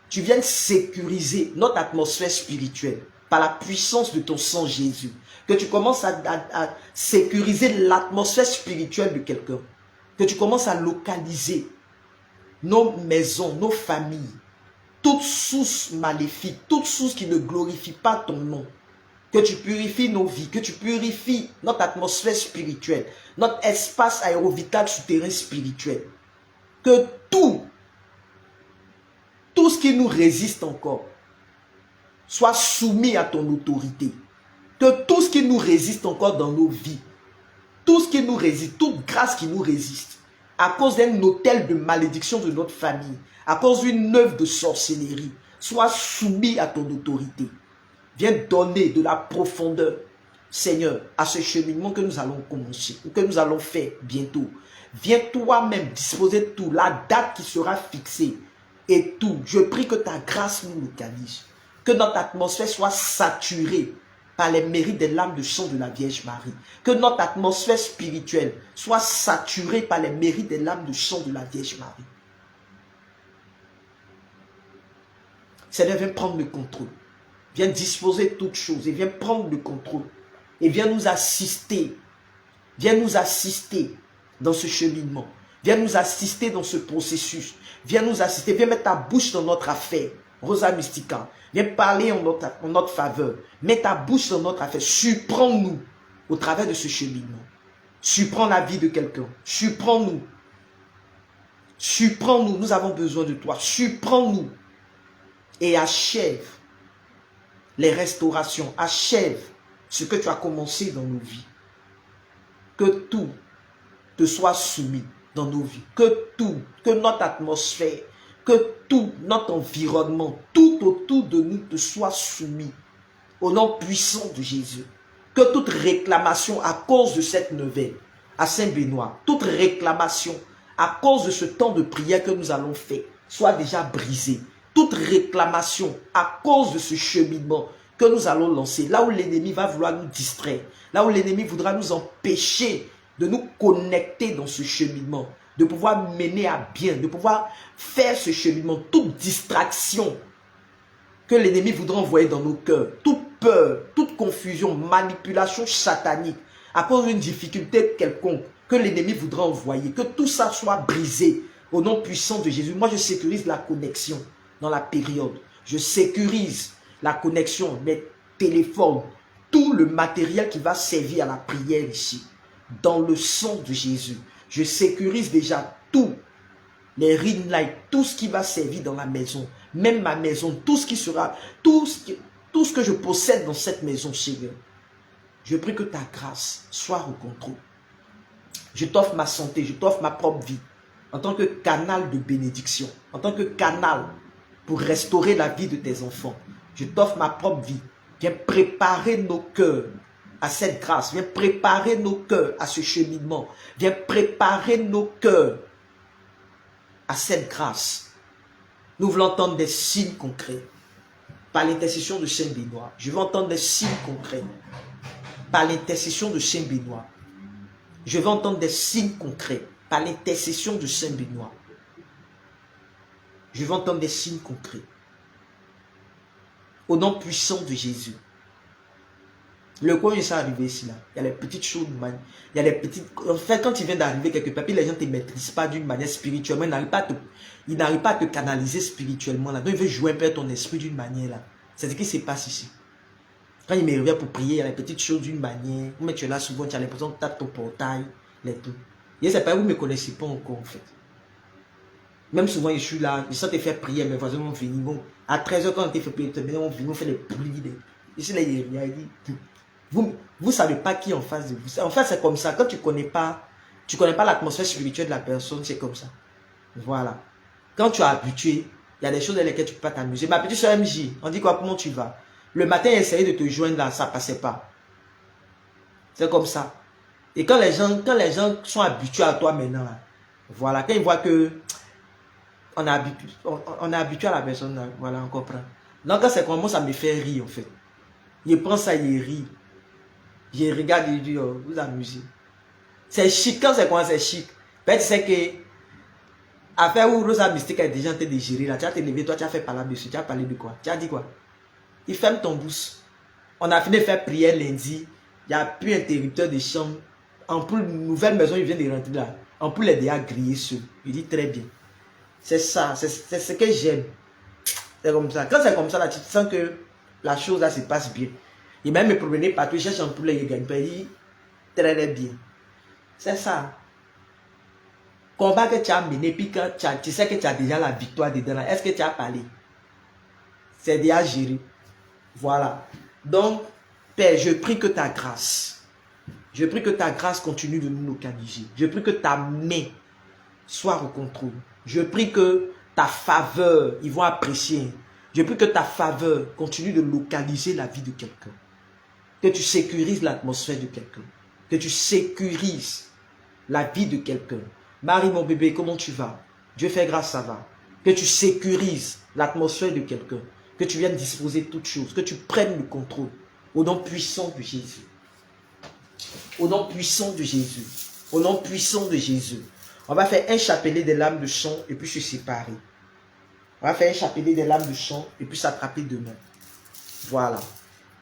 tu viennes sécuriser notre atmosphère spirituelle par la puissance de ton sang Jésus. Que tu commences à sécuriser l'atmosphère spirituelle de quelqu'un. Que tu commences à localiser nos maisons, nos familles, toute source maléfique, toute source qui ne glorifie pas ton nom. Que tu purifies nos vies, que tu purifies notre atmosphère spirituelle, notre espace aérovital souterrain spirituel. Que tout ce qui nous résiste encore soit soumis à ton autorité. Que tout ce qui nous résiste encore dans nos vies, tout ce qui nous résiste, toute grâce qui nous résiste, à cause d'un autel de malédiction de notre famille, à cause d'une œuvre de sorcellerie, soit soumis à ton autorité. Viens donner de la profondeur, Seigneur, à ce cheminement que nous allons commencer, ou que nous allons faire bientôt. Viens toi-même disposer de tout, la date qui sera fixée et tout. Je prie que ta grâce nous localise, que notre atmosphère soit saturée par les mérites des lames de sang de la Vierge Marie. Que notre atmosphère spirituelle soit saturée par les mérites des lames de sang de la Vierge Marie. Seigneur, viens prendre le contrôle. Viens disposer de toutes choses et viens prendre le contrôle. Et viens nous assister. Viens nous assister dans ce cheminement. Viens nous assister dans ce processus. Viens nous assister. Viens mettre ta bouche dans notre affaire. Rosa Mystica. Viens parler en notre faveur. Mets ta bouche dans notre affaire. Surprends-nous au travers de ce cheminement. Surprends la vie de quelqu'un. Surprends-nous. Surprends-nous. Nous avons besoin de toi. Surprends-nous. Et achève les restaurations. Achève ce que tu as commencé dans nos vies. Que tout te soit soumis dans nos vies. Que notre atmosphère, que tout notre environnement, tout autour de nous te soit soumis au nom puissant de Jésus. Que toute réclamation à cause de cette neuvaine à Saint-Benoît, toute réclamation à cause de ce temps de prière que nous allons faire, soit déjà brisée. Toute réclamation à cause de ce cheminement que nous allons lancer, là où l'ennemi va vouloir nous distraire, là où l'ennemi voudra nous empêcher de nous connecter dans ce cheminement, de pouvoir mener à bien, de pouvoir faire ce cheminement, toute distraction que l'ennemi voudra envoyer dans nos cœurs, toute peur, toute confusion, manipulation satanique, à cause d'une difficulté quelconque que l'ennemi voudra envoyer, que tout ça soit brisé au nom puissant de Jésus. Moi, je sécurise la connexion dans la période. Je sécurise la connexion, les téléphones, tout le matériel qui va servir à la prière ici, dans le sang de Jésus. Je sécurise déjà tout, les ring lights, tout ce qui va servir dans la maison, même ma maison, tout ce qui sera, tout ce que je possède dans cette maison, Seigneur. Je prie que ta grâce soit au contrôle. Je t'offre ma santé, je t'offre ma propre vie, en tant que canal de bénédiction, en tant que canal pour restaurer la vie de tes enfants. Je t'offre ma propre vie. Viens préparer nos cœurs à cette grâce. Viens préparer nos cœurs à ce cheminement. Viens préparer nos cœurs à cette grâce. Nous voulons entendre des signes concrets. Par l'intercession de Saint Benoît. Je veux entendre des signes concrets. Par l'intercession de Saint Benoît. Je veux entendre des signes concrets. Par l'intercession de Saint Benoît. Je veux entendre des signes concrets. Au nom puissant de Jésus. Le coin est arrivé ici là. Il y a les petites choses, il y a les petites. En fait, quand il vient d'arriver quelque part, puis les gens ne te maîtrisent pas d'une manière spirituellement, ils n'arrivent pas à te canaliser spirituellement là. Donc il veut jouer un peu ton esprit d'une manière là. C'est ce qui se passe ici. Quand il me revient pour prier, il y a les petites choses d'une manière. Mais tu es là souvent, tu as l'impression que tu tapes ton portail, les tout. Et c'est pas vous ne me connaissez pas encore en fait. Même souvent, je suis là, je sens te faire prier, mes voisins vont venir. Bon, à 13h, quand on te fait prier, ils vont venir, on fait les bruits. Ici, là, il dit, vous ne savez pas qui est en face de vous. En fait, c'est comme ça. Quand tu ne connais pas l'atmosphère spirituelle de la personne, c'est comme ça. Voilà. Quand tu es habitué, il y a des choses dans lesquelles tu ne peux pas t'amuser. Ma petite soeur MJ, on dit quoi, comment tu vas? Le matin, essayer de te joindre là, ça ne passait pas. C'est comme ça. Et quand les gens sont habitués à toi maintenant, là, voilà, quand ils voient que on est habitué à la personne, là, voilà, on comprend. Donc quand c'est comme moi, ça me fait rire en fait. Je prends ça, il rit. Je regarde et je dis, oh, vous amusez. C'est chic, quand c'est quoi, c'est chic. Peut-être tu sais que affaire où Rosa Mystique est déjà en train de gérer là, tu as te levé, toi tu as fait parler dessus, tu as parlé de quoi? Tu as dit quoi? Il ferme ton bouche. On a fini de faire prière lundi, il n'y a plus interrupteur de chambre. En plus, nouvelle maison, il vient de rentrer là. En plus, il est déjà grillé sur. Il dit très bien. C'est ça, c'est ce que j'aime. C'est comme ça. Quand c'est comme ça, là, tu sens que la chose là se passe bien. Il même me promener partout, il cherche un poulet, il gagne pas. Il dit très bien. C'est ça. Combat que tu as mené, puis quand tu sais que tu as déjà la victoire dedans, est-ce que tu as parlé? C'est déjà géré. Voilà. Donc, Père, je prie que ta grâce, je prie que ta grâce continue de nous localiser. Je prie que ta main soit au contrôle. Je prie que ta faveur, ils vont apprécier. Je prie que ta faveur continue de localiser la vie de quelqu'un. Que tu sécurises l'atmosphère de quelqu'un. Que tu sécurises la vie de quelqu'un. Marie, mon bébé, comment tu vas? Dieu fait grâce, ça va. Que tu sécurises l'atmosphère de quelqu'un. Que tu viennes disposer de toutes choses. Que tu prennes le contrôle. Au nom puissant de Jésus. Au nom puissant de Jésus. Au nom puissant de Jésus. On va faire un chapelet des lames de sang et puis se séparer. On va faire un chapelet des lames de sang et puis s'attraper demain. Voilà.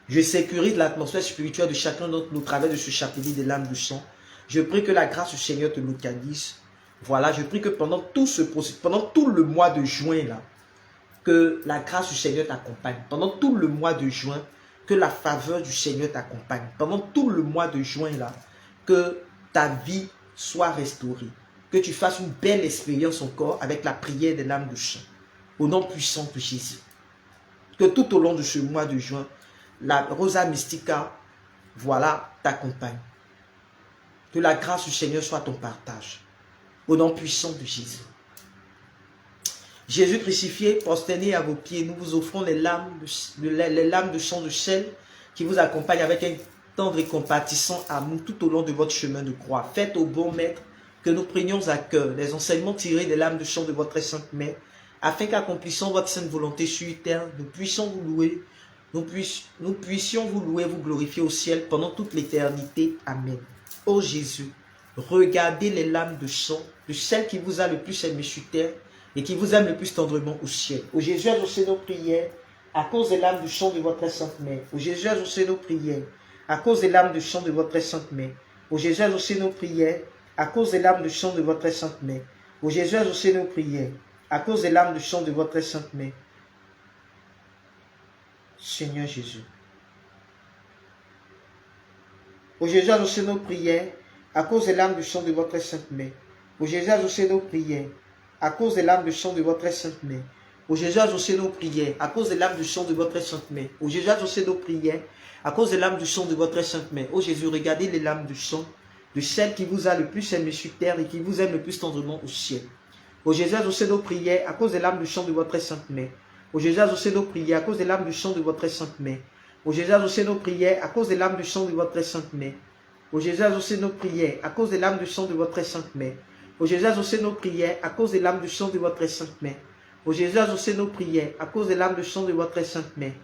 Je sécurise l'atmosphère spirituelle de chacun d'entre nous au travers de ce chapelet des lames de sang. Je prie que la grâce du Seigneur te localise. Voilà, je prie que pendant tout le mois de juin, là, que la grâce du Seigneur t'accompagne. Pendant tout le mois de juin, que la faveur du Seigneur t'accompagne. Pendant tout le mois de juin, là, que ta vie soit restaurée. Que tu fasses une belle expérience encore avec la prière des lames de sang. Au nom puissant de Jésus. Que tout au long de ce mois de juin, la Rosa Mystica, voilà, t'accompagne. Que la grâce du Seigneur soit ton partage. Au nom puissant de Jésus. Jésus crucifié, prosterné à vos pieds, nous vous offrons les lames de sang de sel qui vous accompagnent avec un tendre et compatissant amour tout au long de votre chemin de croix. Faites au bon maître que nous prenions à cœur les enseignements tirés des lames de sang de votre sainte mère, afin qu'accomplissant votre sainte volonté sur terre, nous puissions vous louer nous puissions vous louer, vous glorifier au ciel pendant toute l'éternité. Amen. Ô Jésus, regardez les lames de sang de celle qui vous a le plus aimé sur terre et qui vous aime le plus tendrement au ciel. Ô Jésus, exaucez nos prières à cause des lames du sang de votre sainte mère. Ô Jésus, exaucez nos prières à cause des lames du sang de votre sainte mère. Ô Jésus, exaucez nos prières à cause des lames du sang de votre sainte mère. Ô Jésus, exaucez nos prières à cause des lames du sang de votre sainte mère. Seigneur Jésus. Ô Jésus, exaucez nos prières à cause des lames du sang de votre sainte mère. Ô Jésus, exaucez nos prières à cause des lames du sang de votre sainte mère. Ô Jésus, exaucez nos prières à cause des lames du sang de votre sainte mère. Ô Jésus, exaucez nos prières à cause des lames du sang de votre sainte mère. Ô Jésus, regardez les lames du sang de celle qui vous a le plus aimé sur terre et qui vous aime le plus tendrement au ciel. Ô Jésus, exaucez nos prières à cause des lames du sang de votre sainte mère. Ô Jésus, exaucez nos prières à cause des lames du sang de votre sainte mère. Ô Jésus, exaucez nos prières à cause des lames du sang de votre sainte mère. Ô Jésus, exaucez nos prières à cause des lames du sang de votre sainte mère. Ô Jésus, exaucez nos prières à cause des lames du sang de votre sainte mère. Ô Jésus, exaucez nos prières à cause des lames du sang de votre sainte mère.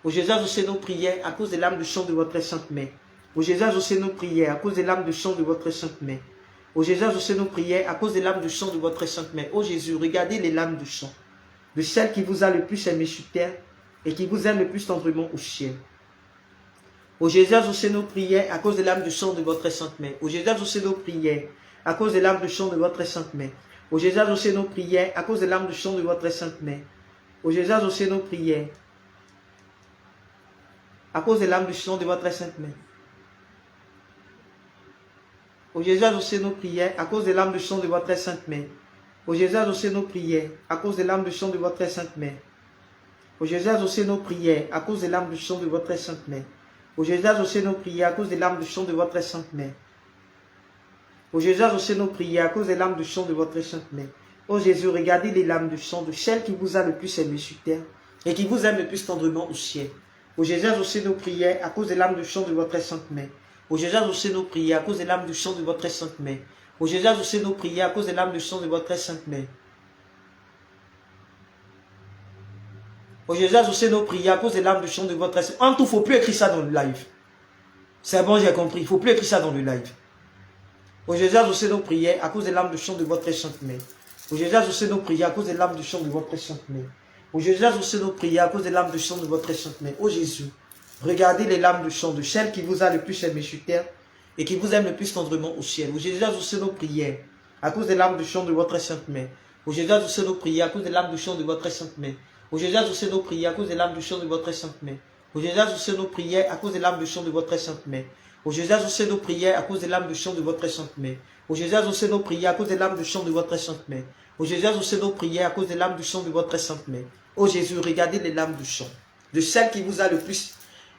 Ô Jésus, exaucez nos prières à cause des lames du sang de votre sainte mère. Ô Jésus, exaucez nos prières à cause des lames du sang de votre sainte mère. Ô Jésus, exaucez nos prières à cause des lames du sang de votre sainte mère. Ô Jésus, regardez les lames du sang de celle qui vous a le plus aimé sur terre et qui vous aime le plus tendrement au ciel. Ô Jésus, exaucez nos prières à cause des lames du sang de votre sainte mère. Ô Jésus, exaucez nos prières à cause des lames du sang de votre sainte mère. Ô Jésus, exaucez nos prières à cause des lames du sang de votre sainte mère. Ô Jésus, exaucez nos prières à cause des lames du sang de votre sainte mère. Ô Jésus, exaucez nos prières à cause des lames du sang de votre sainte mère. Ô Jésus, exaucez nos prières à cause des lames du sang de votre sainte mère. Ô Jésus, exaucez nos prières à cause des lames du sang de votre sainte mère. Ô Jésus, exaucez nos prières à cause des lames du sang de votre sainte mère. Ô Jésus, exaucez nos prières à cause des lames du sang de votre sainte mère. Ô Jésus, regardez les lames du sang de celle qui vous a le plus aimé sur terre et qui vous aime le plus tendrement au ciel. Ô Jésus, exaucez nos prières à cause des lames du sang de votre sainte mère. Ô Jésus, exaucez nos prières à cause des lames du sang de votre sainte mère. Ô Jésus, exaucez nos prières à cause des lames du sang de votre sainte mère. Ô Jésus, exaucez nos prières à cause des lames du sang de votre sainte mère. En tout, il ne faut plus écrire ça dans le live. C'est bon, j'ai compris. Il ne faut plus écrire ça dans le live. Ô Jésus, exaucez nos prières à cause des lames du sang de votre sainte mère. Ô Jésus, exaucez nos prières à cause des lames du sang de votre sainte mère. Ô Jésus, exaucez nos prières à cause des lames du sang de votre sainte mère. Ô Jésus, regardez les lames du sang de celle qui vous a le plus aimé sur terre et qui vous aime le plus tendrement au ciel. Ô Jésus, exaucez nos prières à cause des lames du sang de votre sainte mère. Ô Jésus, exaucez nos prières à cause des lames du sang de votre sainte mère. Ô Jésus, exaucez nos prières à cause des lames du sang de votre sainte mère. Ô Jésus, exaucez nos prières à cause des lames du sang de votre sainte mère. Ô Jésus, exaucez nos prières à cause des lames du sang de votre sainte mère. Ô Jésus, exaucez nos prières à cause des lames du sang de votre sainte mère. Ô Jésus, exaucez nos prières à cause des lames du sang de votre sainte mère. Ô Jésus, regardez les lames du sang de celle qui vous a le plus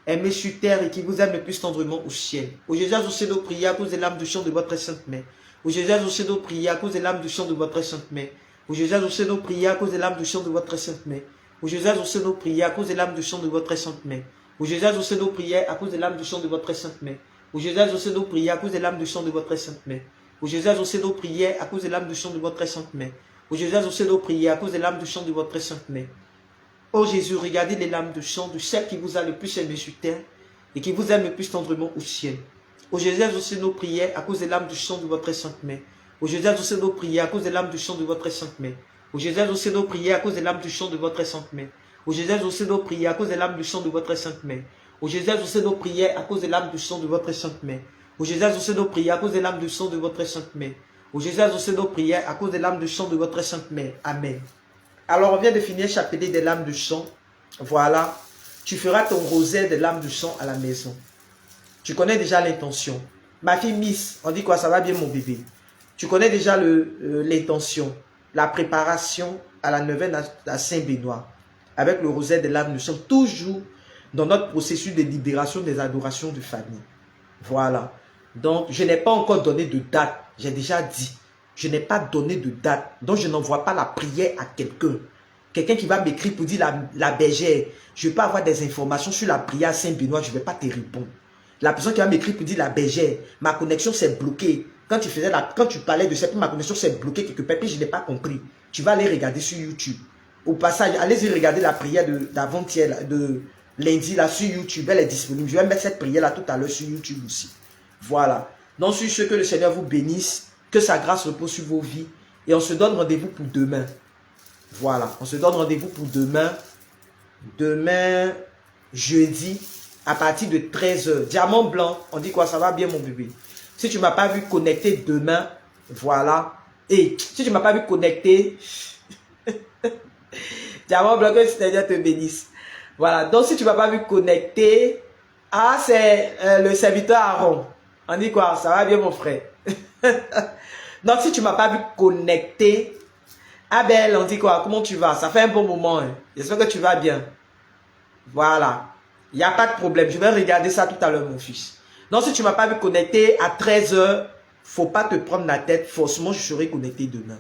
aimé sur terre et qui vous aime le plus tendrement au ciel. Ô Jésus, exaucez nos prières à cause des lames du sang de votre sainte mère. Ô Jésus, exaucez nos prières à cause des lames du sang de votre sainte mère. Ô Jésus, exaucez nos prières à cause des lames du sang de votre sainte mère. Ô Jésus, exaucez nos prières à cause des lames du sang de votre sainte mère. Ô Jésus, exaucez nos prières à cause des lames du sang de votre sainte mère. Ô Jésus, exaucez nos prières à cause des lames du sang de votre sainte mère. Ô Jésus, exaucez nos prières à cause des lames du sang de votre sainte mère. Ô Jésus, exaucez nos prières à cause des lames du sang de votre sainte mère. Ô Jésus, regardez les lames de sang de celle qui vous a le plus aimé sur terre et qui vous aime le plus tendrement au ciel. Ô Jésus, exaucez nos prières à cause des lames du sang de votre sainte mère. Ô Jésus, exaucez nos prières à cause des lames du sang de votre sainte mère. Ô Jésus, exaucez nos prières à cause des lames du sang de votre sainte mère. Ô Jésus, exaucez nos prières à cause des lames du sang de votre sainte mère. Ô Jésus, exaucez nos prières à cause des lames du sang de votre sainte mère. Ô Jésus, exaucez nos prières à cause des lames du sang de votre sainte mère. Ô Jésus, exaucez nos prières à cause des lames du sang de votre sainte mère. Amen. Alors, on vient de finir chapelet des lames du sang. Voilà. Tu feras ton rosaire des lames du sang à la maison. Tu connais déjà l'intention. Ma fille Miss, on dit quoi? Ça va bien mon bébé. Tu connais déjà l'intention, la préparation à la neuvaine à Saint-Benoît. Avec le rosaire des lames du sang. Toujours dans notre processus de libération des adorations de famille. Voilà. Donc, je n'ai pas encore donné de date. J'ai déjà dit. Je n'ai pas donné de date. Donc, je n'envoie pas la prière à quelqu'un. Quelqu'un qui va m'écrire pour dire la bergère. Je peux avoir des informations sur la prière à Saint-Benoît. Je ne vais pas te répondre. La personne qui va m'écrire pour dire la bergère. Ma connexion s'est bloquée. Quand tu parlais de ça, ma connexion s'est bloquée quelque part. Puis je n'ai pas compris. Tu vas aller regarder sur YouTube. Au passage, allez-y regarder la prière d'avant-hier, lundi là sur YouTube. Elle est disponible. Je vais mettre cette prière là tout à l'heure sur YouTube aussi. Voilà. Donc, sur ce, que le Seigneur vous bénisse. Que sa grâce repose sur vos vies. Et on se donne rendez-vous pour demain. Voilà. On se donne rendez-vous pour demain. Demain, jeudi, à partir de 13h. Diamant blanc. On dit quoi? Ça va bien, mon bébé. Si tu ne m'as pas vu connecter demain, voilà. Et si tu ne m'as pas vu connecter, Diamant blanc, que le Seigneur te bénisse. Voilà. Donc, si tu ne m'as pas vu connecter, ah, c'est le serviteur Aaron. On dit quoi? Ça va bien, mon frère. Donc, si tu ne m'as pas vu connecter, Abel, on dit quoi? Comment tu vas? Ça fait un bon moment. Hein? J'espère que tu vas bien. Voilà. Il n'y a pas de problème. Je vais regarder ça tout à l'heure, mon fils. Donc, si tu ne m'as pas vu connecter à 13h, faut pas te prendre la tête. Forcément, je serai connecté demain.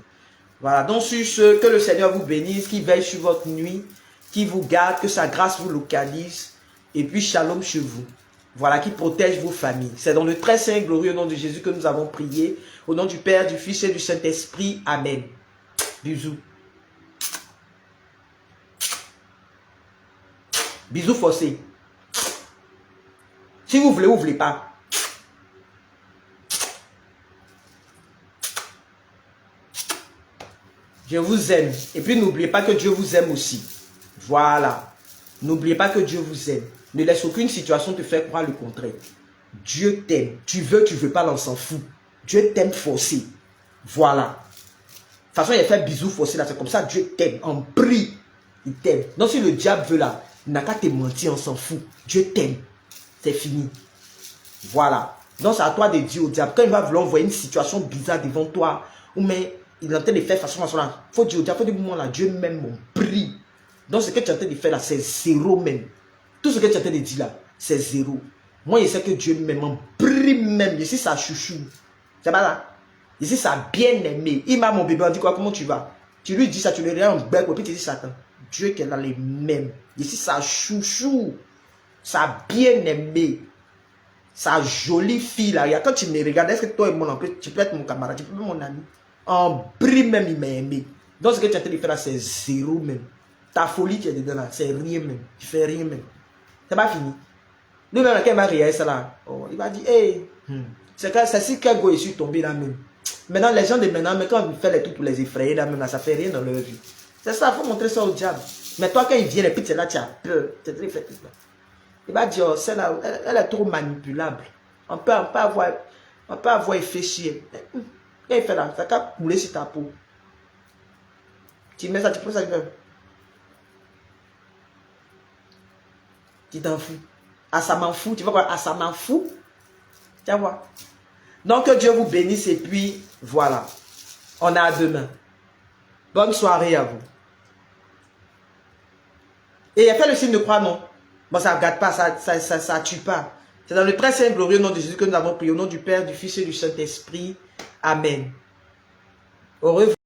Voilà. Donc, sur ce, que le Seigneur vous bénisse, qu'il veille sur votre nuit, qu'il vous garde, que sa grâce vous localise. Et puis, shalom chez vous. Voilà, qui protège vos familles. C'est dans le très saint et glorieux nom de Jésus que nous avons prié. Au nom du Père, du Fils et du Saint-Esprit. Amen. Bisous. Bisous forcés. Si vous voulez ou vous voulez pas. Je vous aime. Et puis n'oubliez pas que Dieu vous aime aussi. Voilà. N'oubliez pas que Dieu vous aime. Ne laisse aucune situation te faire croire le contraire. Dieu t'aime. Tu veux pas, l'on s'en fout. Dieu t'aime forcé. Voilà. De toute façon, il a fait bisous forcés là. C'est comme ça, Dieu t'aime. En prie. Il t'aime. Donc si le diable veut là, il n'a qu'à te mentir, on s'en fout. Dieu t'aime. C'est fini. Voilà. Donc c'est à toi de dire au diable, quand il va vouloir envoyer une situation bizarre devant toi, ou mais il est en train de faire façon là, il faut dire au diable, il faut dire moi là, Dieu m'aime, mon prix. Donc ce que tu es en train de faire là, c'est zéro même. Tout ce que tu es en train de dire là, c'est zéro. Moi je sais que Dieu m'aime, mon prix même. Je suis sa chouchou. C'est pas là. Je suis sa bien-aimée. Il m'a mon bébé, on dit quoi, comment tu vas? Tu lui dis ça, tu lui regardes en bec, et puis tu dis Satan. Dieu qu'elle a les mêmes. Je suis sa chouchou. Sa bien-aimée. Sa jolie fille là. Quand tu me regardes, est-ce que toi et moi, tu peux être mon camarade, tu peux être mon ami? En bris même, il m'a aimé. Donc ce que tu es en train de faire là, c'est zéro même. Ta folie qui est dedans là, c'est rien même. Tu fais rien même. C'est pas fini. Lui-même, quand il m'a réalisé ça là, oh, il m'a dit, hey, c'est si quel go est suis tombé là même. Maintenant, les gens de maintenant, mais quand on fait les trucs pour les effrayer là même, là, ça fait rien dans leur vie. C'est ça, il faut montrer ça au diable. Mais toi, quand il vient, et puis tu es là, tu as peur. Tu es très fait. Il va dire, celle-là, elle est trop manipulable. On peut avoir effet chier. Quand il fait là, ça va couler sur ta peau. Tu mets ça, tu prends ça, tu t'en fous. Ah, ça m'en fout. Tu vois quoi? Ah, ça m'en fout. Tu vois. Donc, que Dieu vous bénisse et puis, voilà. On a à demain. Bonne soirée à vous. Et il a fait le signe de croix, non? Bon, ça ne regarde pas, ça tue pas. C'est dans le très saint et glorieux nom de Jésus que nous avons prié. Au nom du Père, du Fils et du Saint-Esprit. Amen. Au revoir.